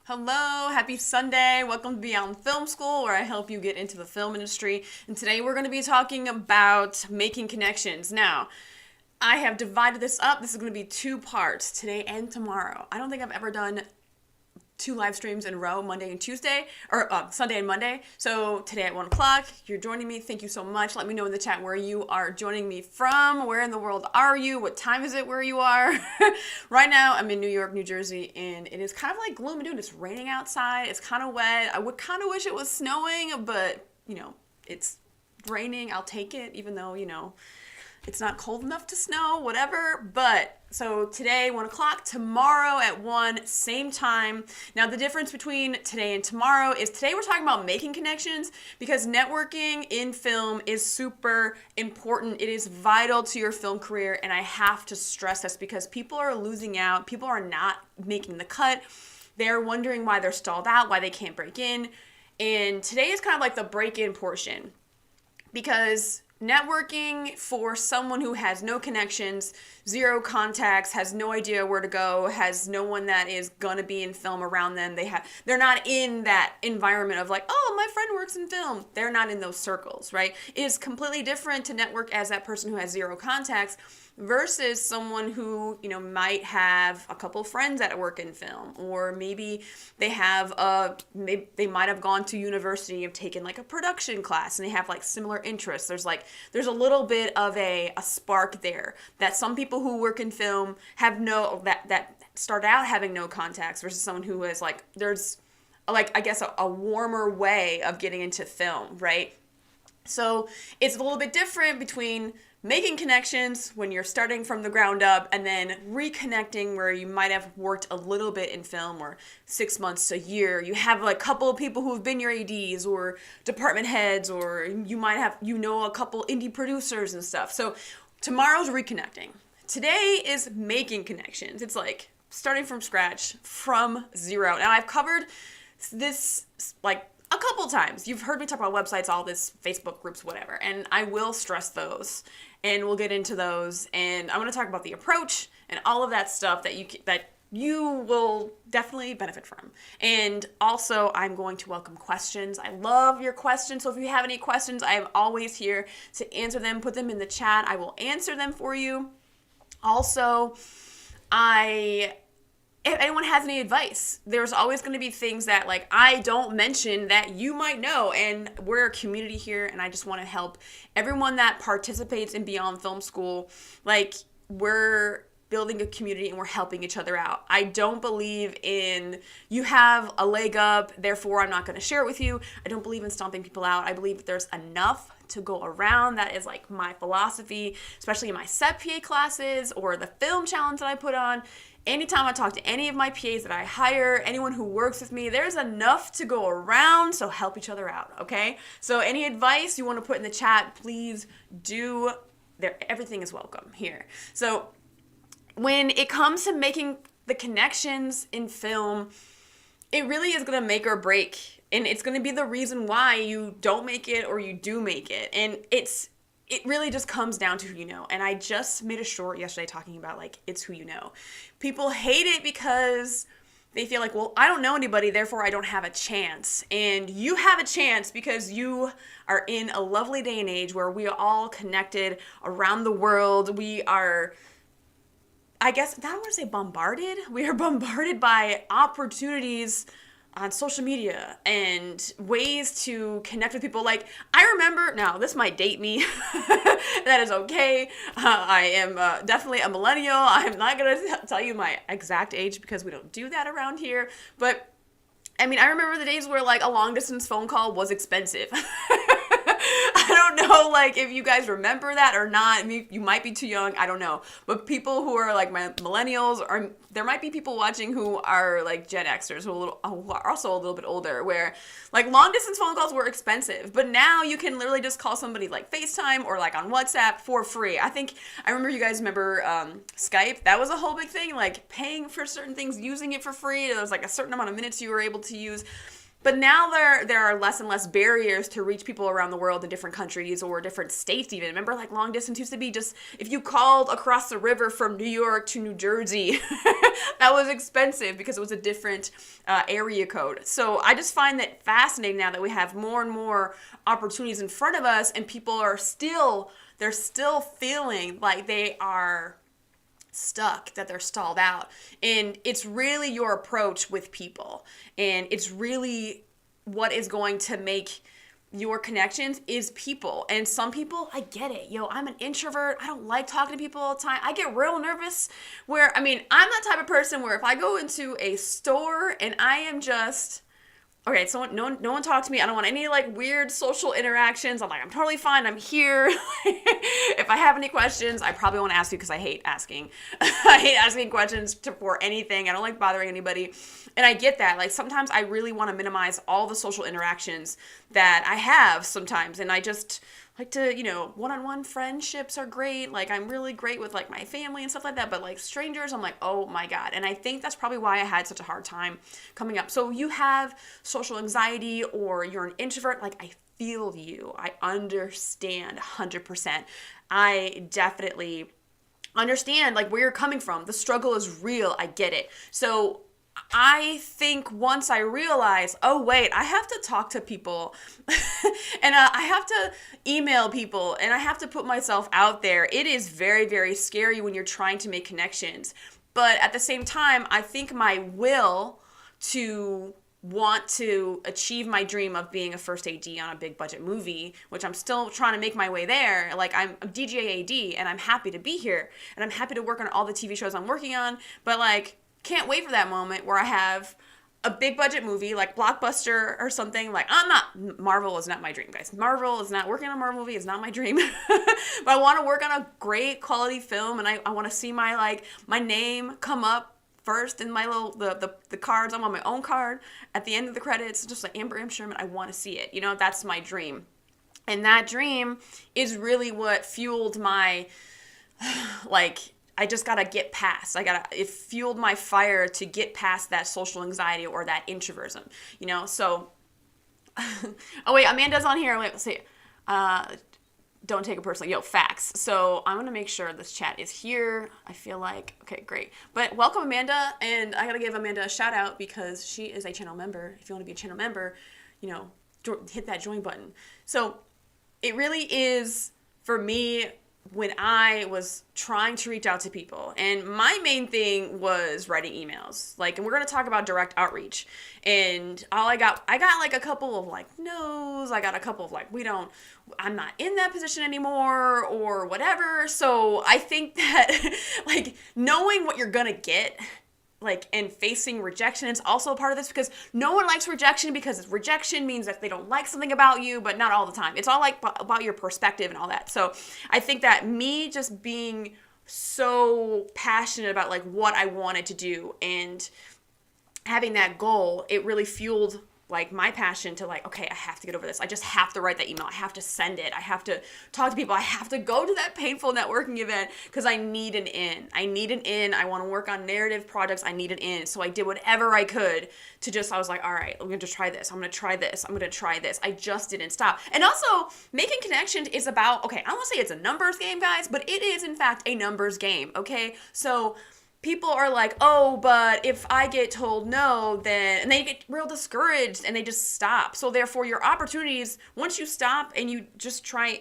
Hello, happy Sunday. Welcome to Beyond Film School, where I help you get into the film industry. And today we're going to be talking about making connections. Now, I have divided this up. This is going to be two parts, today and tomorrow. I don't think I've ever done two live streams in a row, Monday and Tuesday, or Sunday and Monday. So today at 1 o'clock, you're joining me. Thank you so much. Let me know in the chat where you are joining me from. Where in the world are you? What time is it where you are? Right now, I'm in New York, New Jersey, and it is kind of like gloom and doom. It's raining outside. It's kind of wet. I would kind of wish it was snowing, but, it's raining. I'll take it, even though, it's not cold enough to snow, whatever. But so today, 1 o'clock, tomorrow at 1, same time. Now, the difference between today and tomorrow is today we're talking about making connections because networking in film is super important. It is vital to your film career. And I have to stress this because people are losing out. People are not making the cut. They're wondering why they're stalled out, why they can't break in. And today is kind of like the break-in portion because networking for someone who has no connections, zero contacts, has no idea where to go, has no one that is gonna be in film around them. They're not in that environment of like, oh, my friend works in film. They're not in those circles, right? It is completely different to network as that person who has zero contacts versus someone who, might have a couple friends that work in film, or maybe they might have gone to university and taken like a production class and they have like similar interests. There's a little bit of a spark there that some people who work in film have that start out having no contacts versus someone who is like, there's like, I guess a warmer way of getting into film, right? So it's a little bit different between making connections when you're starting from the ground up and then reconnecting where you might have worked a little bit in film or 6 months, a year. You have a couple of people who have been your ADs or department heads, or you might have, a couple indie producers and stuff. So tomorrow's reconnecting. Today is making connections. It's like starting from scratch, from zero. Now I've covered this like a couple times. You've heard me talk about websites, all this, Facebook groups, whatever, and I will stress those, and we'll get into those, and I'm going to talk about the approach and all of that stuff that you will definitely benefit from. And also, I'm going to welcome questions. I love your questions, so if you have any questions, I am always here to answer them. Put them in the chat. I will answer them for you. Also, if anyone has any advice, there's always going to be things that like I don't mention that you might know, and we're a community here, and I just want to help everyone that participates in Beyond Film School. Like, we're building a community and we're helping each other out. I don't believe in you have a leg up, therefore I'm not going to share it with you. I don't believe in stomping people out. I believe there's enough to go around. That is like my philosophy, especially in my set PA classes or the film challenge that I put on. Anytime I talk to any of my PAs that I hire, anyone who works with me, there's enough to go around, so help each other out, okay? So any advice you want to put in the chat, please do. Everything is welcome here. So when it comes to making the connections in film, it really is going to make or break, and it's going to be the reason why you don't make it or you do make it, and it really just comes down to who you know. And I just made a short yesterday talking about like, it's who you know. People hate it because they feel like, well, I don't know anybody, therefore I don't have a chance. And you have a chance because you are in a lovely day and age where we are all connected around the world. We are, I guess, I don't want to say bombarded. We are bombarded by opportunities on social media and ways to connect with people. Like, I remember, now this might date me, that is okay. I am definitely a millennial. I'm not going to tell you my exact age because we don't do that around here. But, I mean, I remember the days where, like, a long-distance phone call was expensive. I don't know, like, if you guys remember that or not. I mean, you might be too young, I don't know. But people who are, like, my millennials, or there might be people watching who are, like, Gen Xers, who are also a little bit older, where, like, long-distance phone calls were expensive. But now you can literally just call somebody, like, FaceTime or, like, on WhatsApp for free. I remember you guys remember Skype. That was a whole big thing, like, paying for certain things, using it for free. There was, like, a certain amount of minutes you were able to use. But now there are less and less barriers to reach people around the world in different countries or different states even. Remember, like, long distance used to be just if you called across the river from New York to New Jersey, that was expensive because it was a different area code. So I just find that fascinating now that we have more and more opportunities in front of us, and people are they're still feeling like they are stuck, that they're stalled out. And it's really your approach with people, and it's really what is going to make your connections is people. And some people, I get it. I'm an introvert. I don't like talking to people all the time. I get real nervous I'm that type of person where if I go into a store and I am just, okay, so no one talk to me. I don't want any like weird social interactions. I'm totally fine. I'm here. If I have any questions, I probably won't ask you because I hate asking. I hate asking questions for anything. I don't like bothering anybody. And I get that. Like sometimes I really want to minimize all the social interactions that I have sometimes. And I just like to, one-on-one friendships are great. Like I'm really great with like my family and stuff like that. But like strangers, I'm like, oh my God. And I think that's probably why I had such a hard time coming up. So you have social anxiety or you're an introvert, like I feel you. I understand 100%. I definitely understand like where you're coming from. The struggle is real. I get it. So I think once I realized, oh wait, I have to talk to people and I have to email people and I have to put myself out there. It is very, very scary when you're trying to make connections. But at the same time, I think my will to want to achieve my dream of being a first AD on a big budget movie, which I'm still trying to make my way there. Like I'm a DJ AD and I'm happy to be here and I'm happy to work on all the TV shows I'm working on. But like, can't wait for that moment where I have a big budget movie like Blockbuster or something. Like Marvel is not my dream, guys. Working on a Marvel movie is not my dream. But I want to work on a great quality film, and I want to see my name come up first in my little the cards. I'm on my own card at the end of the credits, just like Amber M. Sherman. I want to see it. That's my dream. And that dream is really what fueled my I just gotta get past. It fueled my fire to get past that social anxiety or that introversion, So, oh wait, Amanda's on here. Wait, let's see. Don't take it personally. Facts. So I'm gonna make sure this chat is here. I feel like, okay, great. But welcome, Amanda. And I gotta give Amanda a shout out because she is a channel member. If you wanna be a channel member, hit that join button. So it really is, for me, when I was trying to reach out to people, and my main thing was writing emails, and we're going to talk about direct outreach, and I got like a couple of like no's, I got a couple of like, I'm not in that position anymore or whatever. So I think that like knowing what you're going to get, and facing rejection is also a part of this, because no one likes rejection, because rejection means that they don't like something about you, but not all the time. It's all about your perspective and all that. So I think that me just being so passionate about what I wanted to do and having that goal, it really fueled my passion to okay, I have to get over this. I just have to write that email. I have to send it. I have to talk to people. I have to go to that painful networking event because I need an in. I want to work on narrative projects. I need an in. So I did whatever I could to I was like, all right, I'm going to try this. I'm going to try this. I'm going to try this. I just didn't stop. And also making connections is about, okay, I don't want to say it's a numbers game, guys, but it is in fact a numbers game. Okay. So people are like, oh, but if I get told no, then, and they get real discouraged and they just stop. So therefore your opportunities, once you stop and you just try,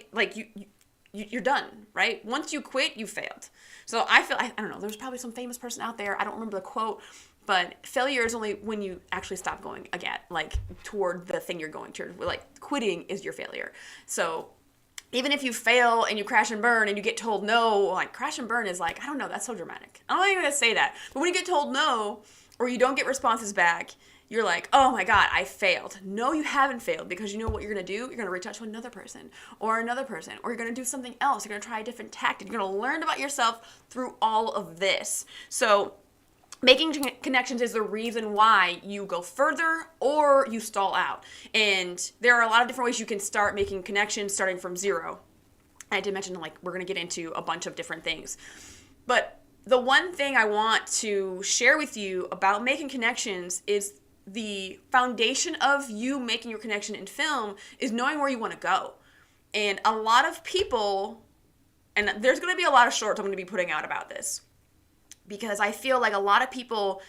you're done, right? Once you quit, you failed. So I don't know, there's probably some famous person out there, I don't remember the quote, but failure is only when you actually stop going again, toward the thing you're going to. Quitting is your failure. So even if you fail and you crash and burn and you get told no, crash and burn is I don't know, that's so dramatic. I'm not even gonna say that. But when you get told no, or you don't get responses back, you're like, oh my God, I failed. No, you haven't failed, because you know what you're gonna do? You're gonna reach out to another person, or you're gonna do something else. You're gonna try a different tactic. You're gonna learn about yourself through all of this. So making connections is the reason why you go further or you stall out. And there are a lot of different ways you can start making connections starting from zero. I did mention we're going to get into a bunch of different things. But the one thing I want to share with you about making connections is the foundation of you making your connection in film is knowing where you want to go. And a lot of people, and there's going to be a lot of shorts I'm going to be putting out about this, because I feel like a lot of people,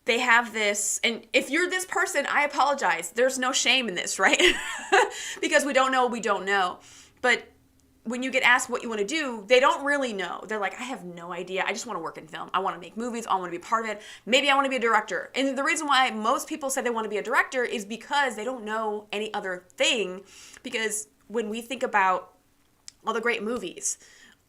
they have this, and if you're this person, I apologize. There's no shame in this, right? Because we don't know what we don't know. But when you get asked what you want to do, they don't really know. They're like, I have no idea. I just want to work in film. I want to make movies. I want to be part of it. Maybe I want to be a director. And the reason why most people say they want to be a director is because they don't know any other thing. Because when we think about all the great movies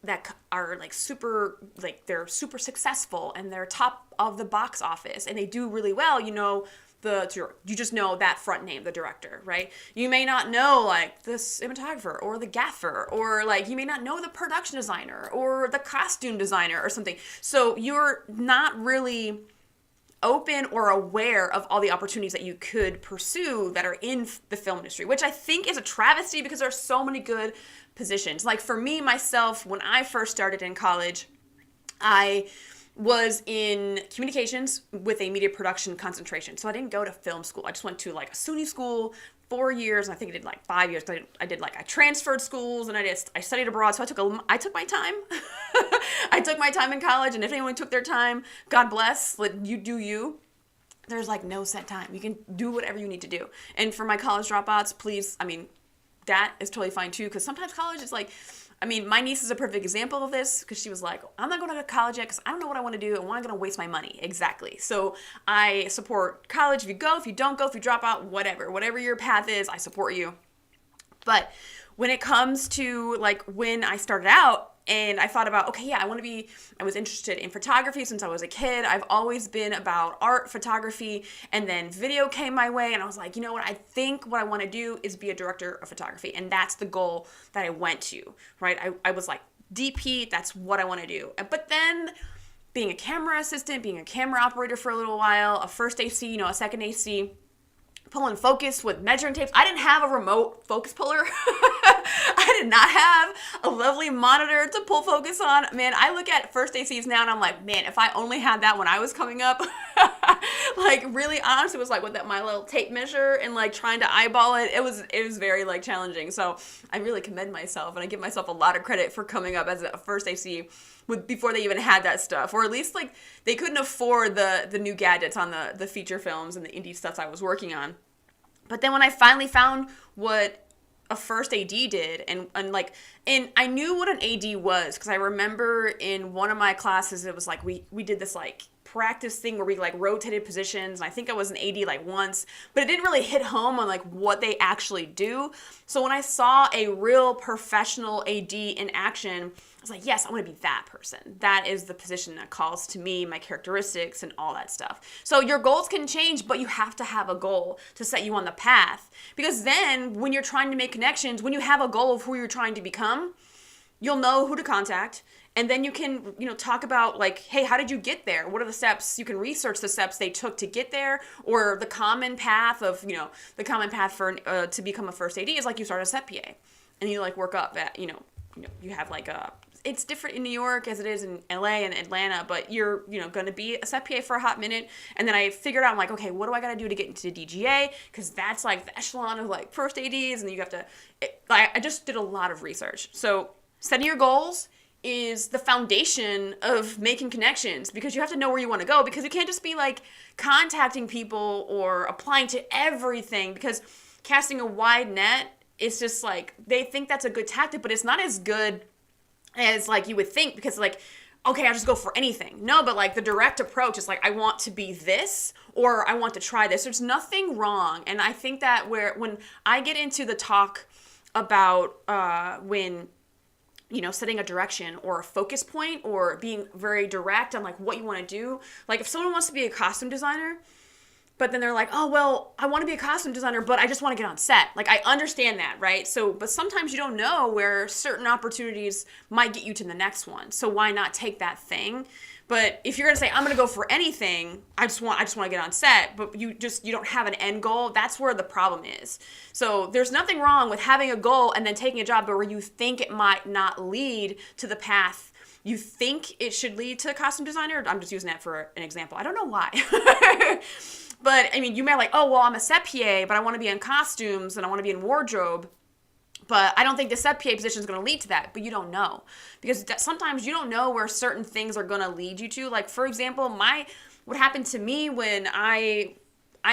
that are like super, like they're super successful and they're top of the box office and they do really well, you know, you just know that front name, the director, right? You may not know like the cinematographer or the gaffer, or like you may not know the production designer or the costume designer or something. So you're not really open or aware of all the opportunities that you could pursue that are in the film industry, which I think is a travesty because there are so many good positions. Like for me, myself, when I first started in college, I was in communications with a media production concentration. So I didn't go to film school. I just went to like a SUNY school 4 years, and I think I did like 5 years. I transferred schools, and I studied abroad. So I took my time. I took my time in college, and if anyone took their time, God bless. Let you do you. There's like no set time. You can do whatever you need to do. And for my college dropouts, please, I mean, that is totally fine too, because sometimes college is like, I mean, my niece is a perfect example of this, because she was like, I'm not going to college yet because I don't know what I want to do and why I'm going to waste my money. Exactly. So I support college. If you go, if you don't go, if you drop out, whatever your path is, I support you. But when it comes to like when I started out, and I thought about, okay, yeah, I was interested in photography since I was a kid. I've always been about art, photography, and then video came my way, and I was like, you know what, I think what I want to do is be a director of photography, and that's the goal that I went to, right? I was like, DP, that's what I want to do. But then being a camera assistant, being a camera operator for a little while, a first AC, you know, a second AC, pulling focus with measuring tapes. I didn't have a remote focus puller. I did not have a lovely monitor to pull focus on. Man, I look at first ACs now and I'm like, man, if I only had that when I was coming up, like really honestly, it was like with my little tape measure and like trying to eyeball it. It was very like challenging. So I really commend myself, and I give myself a lot of credit for coming up as a first AC before they even had that stuff, or at least like they couldn't afford the new gadgets on the feature films and the indie stuff I was working on. But then when I finally found what a first AD did, and I knew what an AD was, because I remember in one of my classes it was like we did this like practice thing where we like rotated positions, and I think I was an AD like once, but it didn't really hit home on like what they actually do. So when I saw a real professional AD in action, I was like, yes, I want to be that person. That is the position that calls to me, my characteristics and all that stuff. So your goals can change, but you have to have a goal to set you on the path. Because then when you're trying to make connections, when you have a goal of who you're trying to become, you'll know who to contact. And then you can, talk about like, hey, how did you get there? What are the steps? You can research the steps they took to get there, or the common path of, the common path for to become a first AD is like you start a set PA, and you like work up at, you have like it's different in New York as it is in LA and Atlanta, but you're, going to be a set PA for a hot minute. And then I figured out, I'm like, okay, what do I got to do to get into DGA? Because that's like the echelon of like first ADs, and you have to, I just did a lot of research. So setting your goals is the foundation of making connections, because you have to know where you want to go, because you can't just be like contacting people or applying to everything, because casting a wide net is just like, they think that's a good tactic, but it's not as good as like you would think, because like, okay, I'll just go for anything. No, but like the direct approach is like, I want to be this, or I want to try this. There's nothing wrong. And I think that when I get into the talk about when setting a direction or a focus point, or being very direct on like what you want to do. Like if someone wants to be a costume designer, but then they're like, oh, well, I want to be a costume designer, but I just want to get on set. Like, I understand that, right? So, but sometimes you don't know where certain opportunities might get you to the next one. So why not take that thing? But if you're going to say, I'm going to go for anything, I just want to get on set, but you don't have an end goal, that's where the problem is. So there's nothing wrong with having a goal and then taking a job where you think it might not lead to the path you think it should lead to a costume designer. I'm just using that for an example. I don't know why. But I mean, you may like, oh, well, I'm a set PA, but I want to be in costumes and I want to be in wardrobe. But I don't think the set PA position is going to lead to that. But you don't know. Because sometimes you don't know where certain things are going to lead you to. Like, for example, what happened to me when I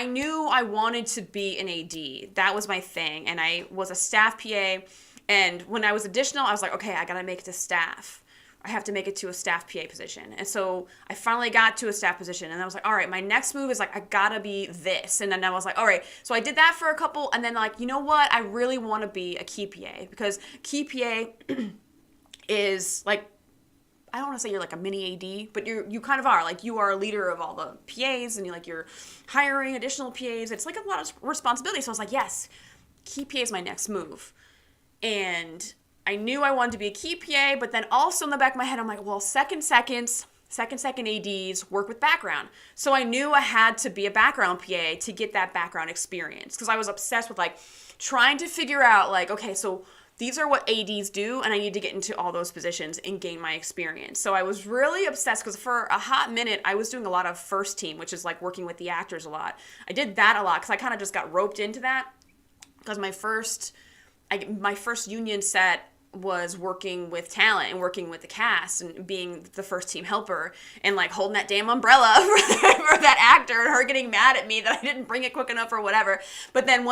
knew I wanted to be an AD. That was my thing. And I was a staff PA. And when I was additional, I was like, okay, I got to make it to staff. I have to make it to a staff PA position. And so I finally got to a staff position, and I was like, all right, my next move is like, I gotta be this. And then I was like, all right, so I did that for a couple, and then like, you know what? I really want to be a key PA, because key PA is like, I don't want to say you're like a mini AD, but you kind of are. Like, you are a leader of all the PAs, and you're hiring additional PAs. It's like a lot of responsibility. So I was like, yes, key PA is my next move. And I knew I wanted to be a key PA, but then also in the back of my head, I'm like, well, second ADs work with background. So I knew I had to be a background PA to get that background experience, because I was obsessed with like trying to figure out like, okay, so these are what ADs do, and I need to get into all those positions and gain my experience. So I was really obsessed, because for a hot minute, I was doing a lot of first team, which is like working with the actors a lot. I did that a lot because I kind of just got roped into that, because my first union set was working with talent and working with the cast and being the first team helper and like holding that damn umbrella for that actor and her getting mad at me that I didn't bring it quick enough or whatever. But then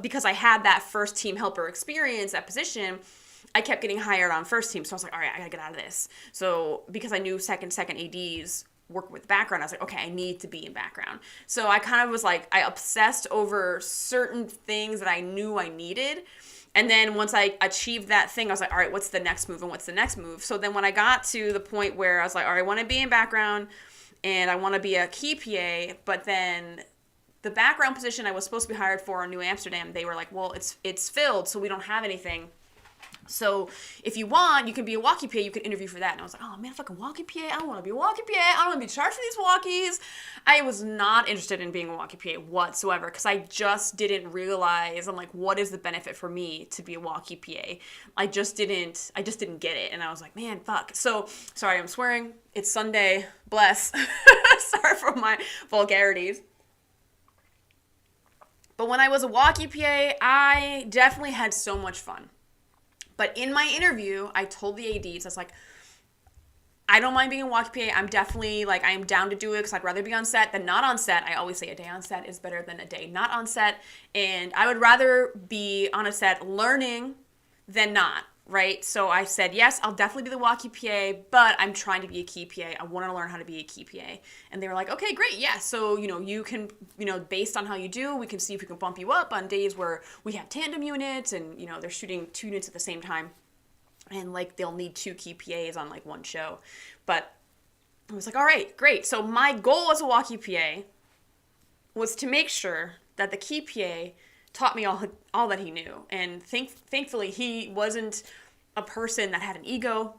because I had that first team helper experience, that position, I kept getting hired on first team. So I was like, all right, I gotta get out of this. So because I knew second ADs work with background, I was like, okay, I need to be in background. So I kind of was like, I obsessed over certain things that I knew I needed. And then once I achieved that thing, I was like, all right, what's the next move and what's the next move? So then when I got to the point where I was like, all right, I want to be in background and I want to be a key PA, but then the background position I was supposed to be hired for in New Amsterdam, they were like, well, it's filled, so we don't have anything. So if you want, you can be a walkie PA, you can interview for that. And I was like, oh man, if I can walkie PA, I don't want to be a walkie PA. I don't want to be charged for these walkies. I was not interested in being a walkie PA whatsoever, because I just didn't realize, I'm like, what is the benefit for me to be a walkie PA? I just didn't get it. And I was like, man, fuck. So, sorry, I'm swearing. It's Sunday. Bless. Sorry for my vulgarities. But when I was a walkie PA, I definitely had so much fun. But in my interview, I told the ADs, I was like, I don't mind being a walkie PA. I'm definitely, like, I am down to do it because I'd rather be on set than not on set. I always say a day on set is better than a day not on set. And I would rather be on a set learning than not, right? So I said, yes, I'll definitely be the walkie PA, but I'm trying to be a key PA. I want to learn how to be a key PA. And they were like, okay, great. Yeah. So, you can, based on how you do, we can see if we can bump you up on days where we have tandem units and, they're shooting 2 units at the same time. And like, they'll need 2 key PAs on like one show. But I was like, all right, great. So my goal as a walkie PA was to make sure that the key PA taught me all that he knew. And thankfully, he wasn't a person that had an ego,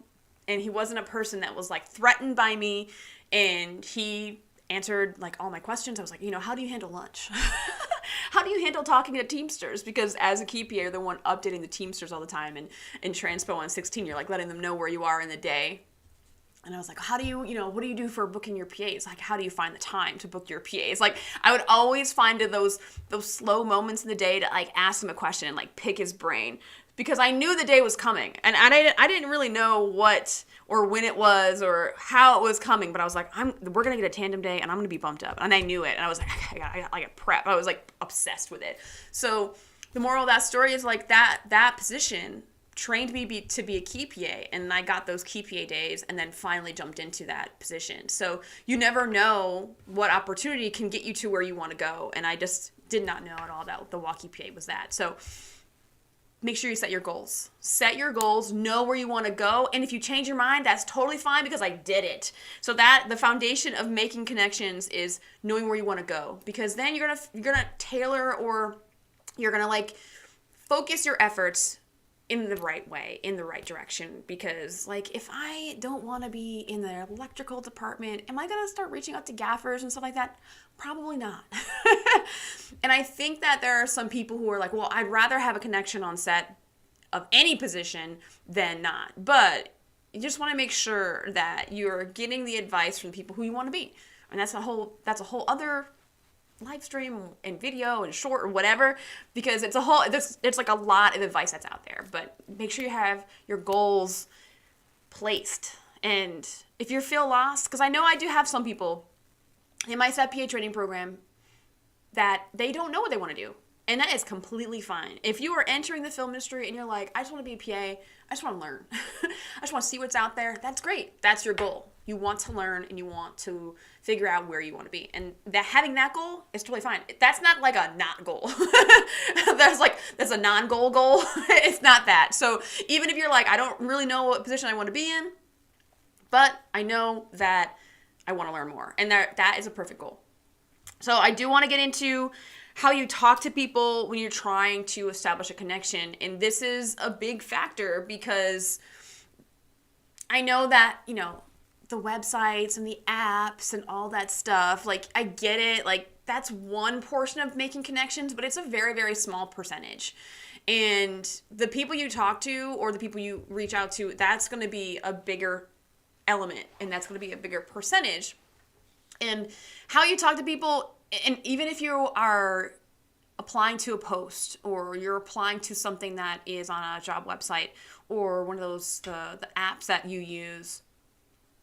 and he wasn't a person that was like threatened by me, and he answered like all my questions. I was like, how do you handle lunch? How do you handle talking to Teamsters? Because as a key PA, you're the one updating the Teamsters all the time, and in Transpo on 16, you're like letting them know where you are in the day. And I was like, how do you, what do you do for booking your PAs? Like, how do you find the time to book your PAs? Like, I would always find those slow moments in the day to, like, ask him a question and, like, pick his brain. Because I knew the day was coming. And I didn't really know what or when it was or how it was coming. But I was like, we're going to get a tandem day, and I'm going to be bumped up. And I knew it. And I was like, I got prep. I was, like, obsessed with it. So the moral of that story is, like, that position trained me to be a key PA, and I got those key PA days and then finally jumped into that position. So you never know what opportunity can get you to where you want to go, and I just did not know at all that the walkie PA was that. So make sure you set your goals. Set your goals, know where you want to go, and if you change your mind, that's totally fine, because I did it. So that the foundation of making connections is knowing where you want to go, because then you're gonna tailor, or you're gonna like focus your efforts in the right way, in the right direction. Because like, if I don't want to be in the electrical department, am I going to start reaching out to gaffers and stuff like that? Probably not. And I think that there are some people who are like, well, I'd rather have a connection on set of any position than not. But you just want to make sure that you're getting the advice from the people who you want to be. And that's a whole other live stream and video and short or whatever, because it's a whole, it's like a lot of advice that's out there. But make sure you have your goals placed. And if you feel lost, because I know I do have some people in my SEPA training program that they don't know what they want to do. And that is completely fine. If you are entering the film industry and you're like, I just want to be a PA, I just want to learn. I just want to see what's out there. That's great. That's your goal. You want to learn and you want to figure out where you want to be. And that having that goal is totally fine. That's not like a not goal. That's a non-goal goal. It's not that. So even if you're like, I don't really know what position I want to be in, but I know that I want to learn more. And that is a perfect goal. So I do want to get into how you talk to people when you're trying to establish a connection. And this is a big factor because I know that, the websites and the apps and all that stuff, like, I get it. Like, that's one portion of making connections, but it's a very, very small percentage. And the people you talk to or the people you reach out to, that's going to be a bigger element, and that's going to be a bigger percentage. And how you talk to people, and even if you are applying to a post or you're applying to something that is on a job website or one of those the apps that you use,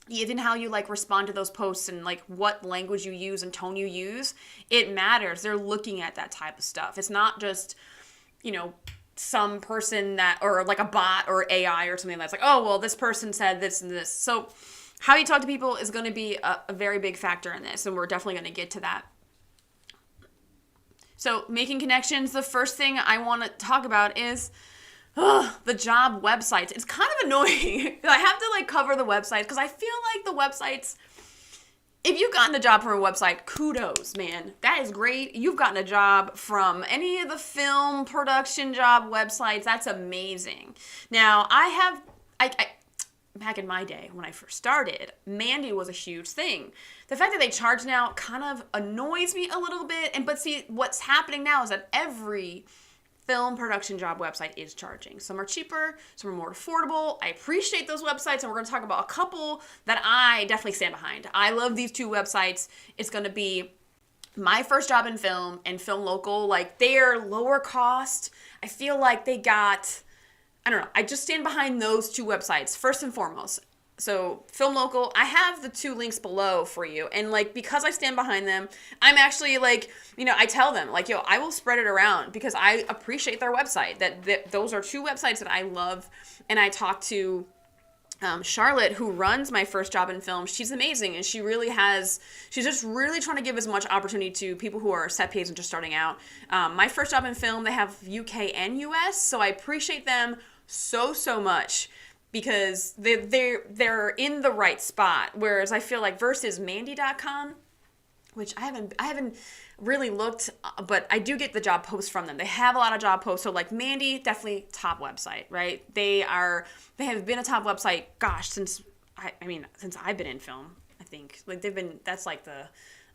even how you respond to those posts and what language you use and tone you use, it matters. They're looking at that type of stuff. It's not just some person that, or a bot or AI or something that's oh, well, this person said this and this. So how you talk to people is going to be a very big factor in this, and we're definitely going to get to that. So making connections, the first thing I want to talk about is the job websites. It's kind of annoying. I have to cover the websites because I feel like the websites, if you've gotten a job from a website, kudos, man. That is great. You've gotten a job from any of the film production job websites. That's amazing. Now, I back in my day when I first started, Mandy was a huge thing. The fact that they charge now kind of annoys me a little bit. But see, what's happening now is that every film production job website is charging. Some are cheaper, some are more affordable. I appreciate those websites, and we're going to talk about a couple that I definitely stand behind. I love these two websites. It's going to be My First Job in Film and Film Local. They are lower cost. I feel like they got, I don't know, I just stand behind those two websites first and foremost. So Film Local, I have the two links below for you. And because I stand behind them, I'm actually I tell them I will spread it around because I appreciate their website. That those are two websites that I love. And I talked to Charlotte, who runs My First Job in Film. She's amazing. And she's just really trying to give as much opportunity to people who are SEPAs and just starting out. My First Job in Film, they have UK and US. So I appreciate them so much, because they're in the right spot. Whereas I feel versus Mandy.com, which I haven't really looked, but I do get the job posts from them. They have a lot of job posts. So Mandy, definitely top website, right? They have been a top website, gosh, since I've been in film, I think. They've been, that's I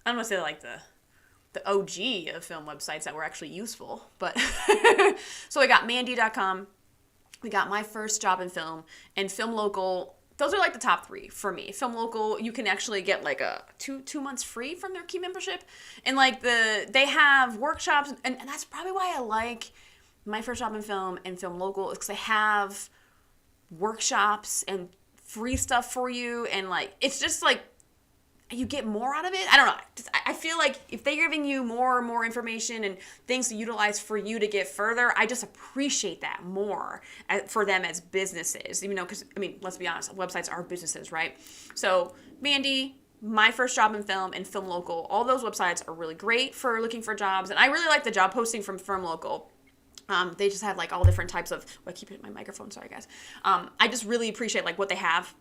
don't want to say the OG of film websites that were actually useful. But so we got Mandy.com. We got My First Job in Film and Film Local. Those are the top three for me. Film Local, you can actually get a two months free from their key membership. And they have workshops, and that's probably why I like My First Job in Film and Film Local, is because they have workshops and free stuff for you. And it's just you get more out of it. I don't know. I feel if they're giving you more information and things to utilize for you to get further, I just appreciate that more for them as businesses. Even though, because, let's be honest, websites are businesses, right? So Mandy, My First Job in Film, and Film Local, all those websites are really great for looking for jobs. And I really like the job posting from Film Local. They just have all different types of, I keep hitting my microphone, sorry guys. I just really appreciate what they have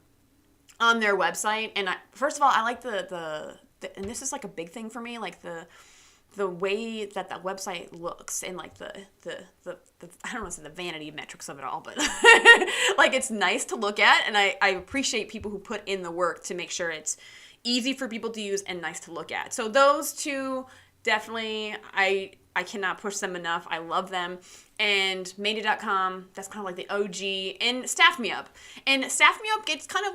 on their website. And first of all, I like the and this is a big thing for me, the way that the website looks, and the I don't want to say the vanity metrics of it all, but it's nice to look at, and I appreciate people who put in the work to make sure it's easy for people to use and nice to look at. So those two, definitely, I cannot push them enough. I love them. And Mandy.com, that's kind of the OG. And Staff Me Up. And Staff Me Up gets kind of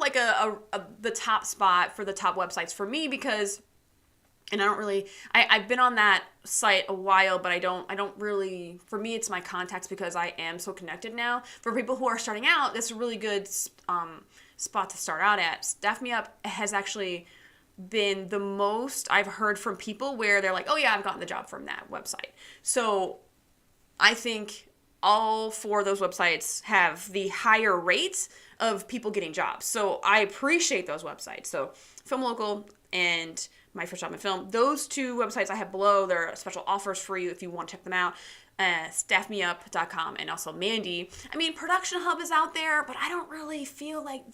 the top spot for the top websites for me, because And I don't really, I've been on that site a while, but I don't really, for me, it's my contacts because I am so connected now. For people who are starting out, that's a really good spot to start out at. Staff Me Up has actually been the most I've heard from people where they're like, oh yeah, I've gotten the job from that website. So I think all four of those websites have the higher rates of people getting jobs. So I appreciate those websites. So Film Local and My First Job in Film, those two websites I have below. There are special offers for you if you want to check them out. Staffmeup.com and also Mandy. I mean, Production Hub is out there, but I don't really feel like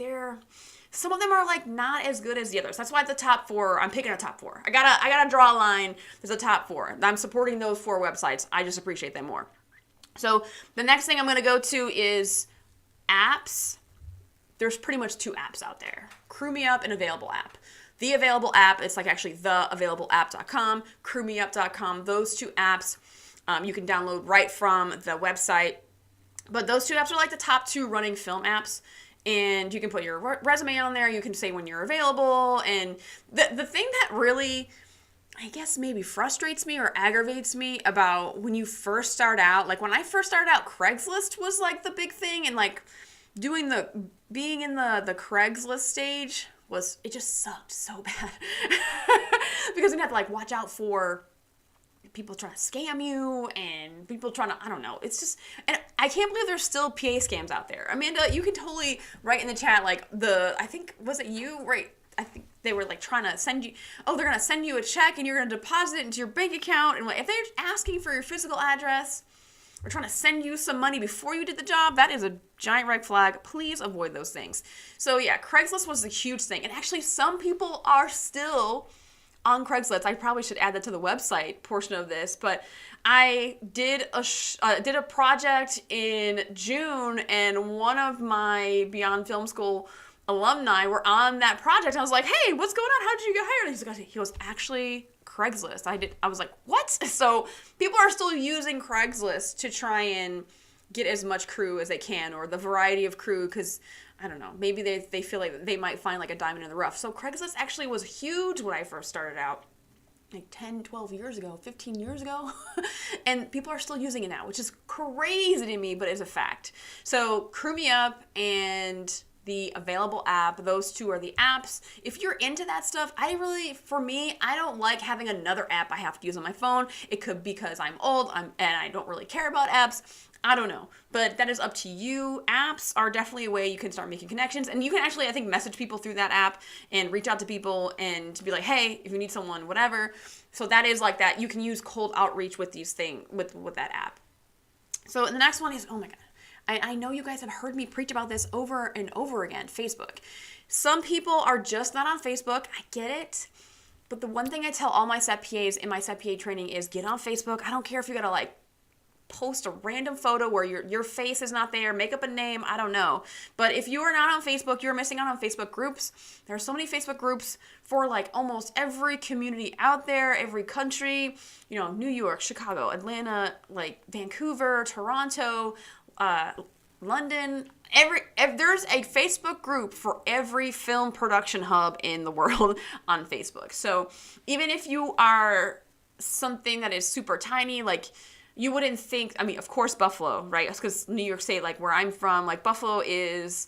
some of them are like not as good as the others. That's why the top four, I'm picking a top four. I gotta draw a line. There's a top four. I'm supporting those four websites. I just appreciate them more. So the next thing I'm going to go to is apps. There's pretty much two apps out there. Crew Me Up and Available App. The Available App, it's like actually theavailableapp.com, crewmeup.com. Those two apps you can download right from the website. But those two apps are like the top two running film apps. And you can put your resume on there. You can say when you're available. And the thing that really, I guess, maybe frustrates me or aggravates me about when you first start out, like when I first started out, Craigslist was like the big thing, and like being in the Craigslist stage it just sucked so bad because you have to like watch out for people trying to scam you and people trying to, I don't know. It's just, and I can't believe there's still PA scams out there. Amanda, you can totally write in the chat, like I think, was it you? Right. I think they were like trying to send you, they're going to send you a check and you're going to deposit it into your bank account. And like, if they're asking for your physical address or trying to send you some money before you did the job, that is a giant red flag. Please avoid those things. So yeah, Craigslist was a huge thing. And actually some people are still on Craigslist. I probably should add that to the website portion of this, but I did a project in June, and one of my Beyond Film School alumni were on that project. I was like, hey, what's going on? How did you get hired? He goes, actually, Craigslist. I was like, what? So people are still using Craigslist to try and get as much crew as they can, or the variety of crew, because I don't know, maybe they feel like they might find like a diamond in the rough. So Craigslist actually was huge when I first started out, like 10, 12 years ago, 15 years ago. And people are still using it now, which is crazy to me, but is a fact. So Crew Me Up and the Available App, those two are the apps. If you're into that stuff, for me, I don't like having another app I have to use on my phone. It could be because I'm old and I don't really care about apps. I don't know, but that is up to you. Apps are definitely a way you can start making connections, and you can actually, I think, message people through that app and reach out to people and be like, hey, if you need someone, whatever. So that is like that. You can use cold outreach with with that app. So the next one is, oh my God, I know you guys have heard me preach about this over and over again, Facebook. Some people are just not on Facebook. I get it. But the one thing I tell all my SET PAs in my SET PA training is get on Facebook. I don't care if you gotta like post a random photo where your face is not there, make up a name, I don't know. But if you are not on Facebook, you're missing out on Facebook groups. There are so many Facebook groups for like almost every community out there, every country, New York, Chicago, Atlanta, like Vancouver, Toronto, London. There's a Facebook group for every film production hub in the world on Facebook. So even if you are something that is super tiny, like you wouldn't think, of course, Buffalo, right? Because New York State, like where I'm from, like Buffalo is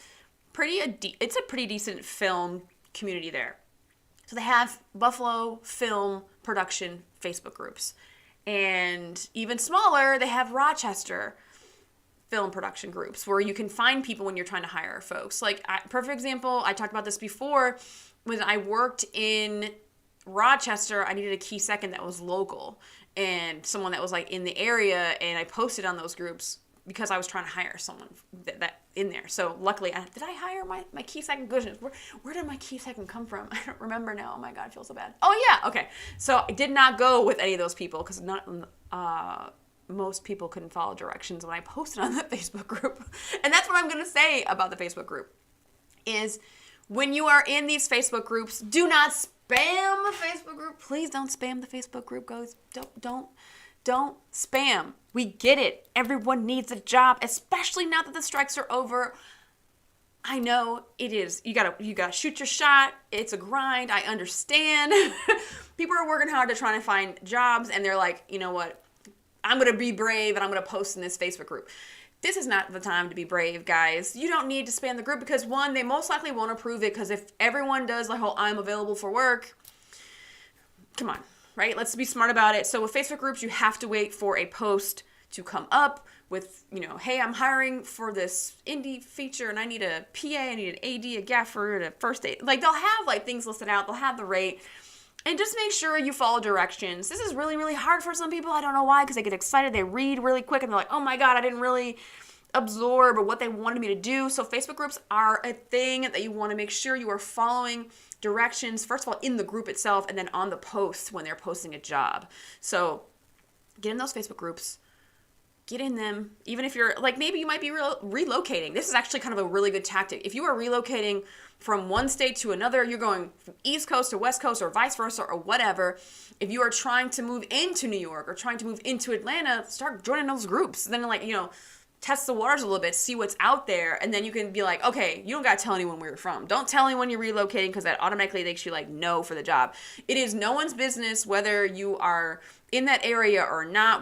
it's a pretty decent film community there. So they have Buffalo film production Facebook groups. And even smaller, they have Rochester film production groups where you can find people when you're trying to hire folks. Like, perfect example, I talked about this before, when I worked in Rochester, I needed a key second that was local and someone that was like in the area, and I posted on those groups because I was trying to hire someone that in there. So luckily, did I hire my key second? Goodness, where did my key second come from? I don't remember now. Oh my God, I feel so bad. Oh yeah, okay. So I did not go with any of those people because most people couldn't follow directions when I posted on that Facebook group. And that's what I'm going to say about the Facebook group is when you are in these Facebook groups, do not spam the Facebook group. Please don't spam the Facebook group, guys. Don't spam. We get it. Everyone needs a job, especially now that the strikes are over. I know it is. You gotta shoot your shot. It's a grind. I understand. people are working hard to try to find jobs, and they're like, you know what, I'm going to be brave and I'm going to post in this Facebook group. This is not the time to be brave, guys. You don't need to spam the group because, one, they most likely won't approve it, because if everyone does like, oh, I'm available for work, come on, right? Let's be smart about it. So with Facebook groups, you have to wait for a post to come up with, you know, hey, I'm hiring for this indie feature and I need a PA, I need an AD, a gaffer, and a first aid. Like, they'll have like things listed out, they'll have the rate. And just make sure you follow directions. This is really, really hard for some people. I don't know why, because they get excited, they read really quick, and they're like, oh my God, I didn't really absorb or what they wanted me to do. So Facebook groups are a thing that you want to make sure you are following directions, first of all, in the group itself, and then on the posts when they're posting a job. So get in those Facebook groups. Get in them, even if you're, like, maybe you might be relocating. This is actually kind of a really good tactic. If you are relocating from one state to another, you're going from East Coast to West Coast or vice versa or whatever. If you are trying to move into New York or trying to move into Atlanta, start joining those groups. Then, like, you know, test the waters a little bit, see what's out there, and then you can be like, okay, you don't got to tell anyone where you're from. Don't tell anyone you're relocating, because that automatically makes you, like, no for the job. It is no one's business whether you are in that area or not.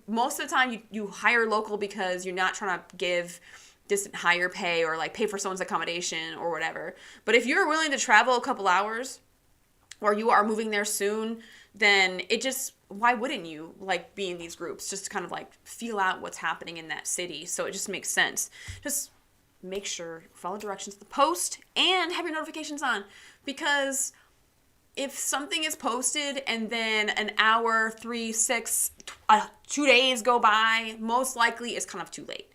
Most of the time you hire local because you're not trying to give just higher pay or like pay for someone's accommodation or whatever. But if you're willing to travel a couple hours or you are moving there soon, then why wouldn't you like be in these groups just to kind of like feel out what's happening in that city? So it just makes sense. Just make sure, follow directions to the post and have your notifications on, because if something is posted and then an hour, 3, 6, 2 days go by, most likely it's kind of too late.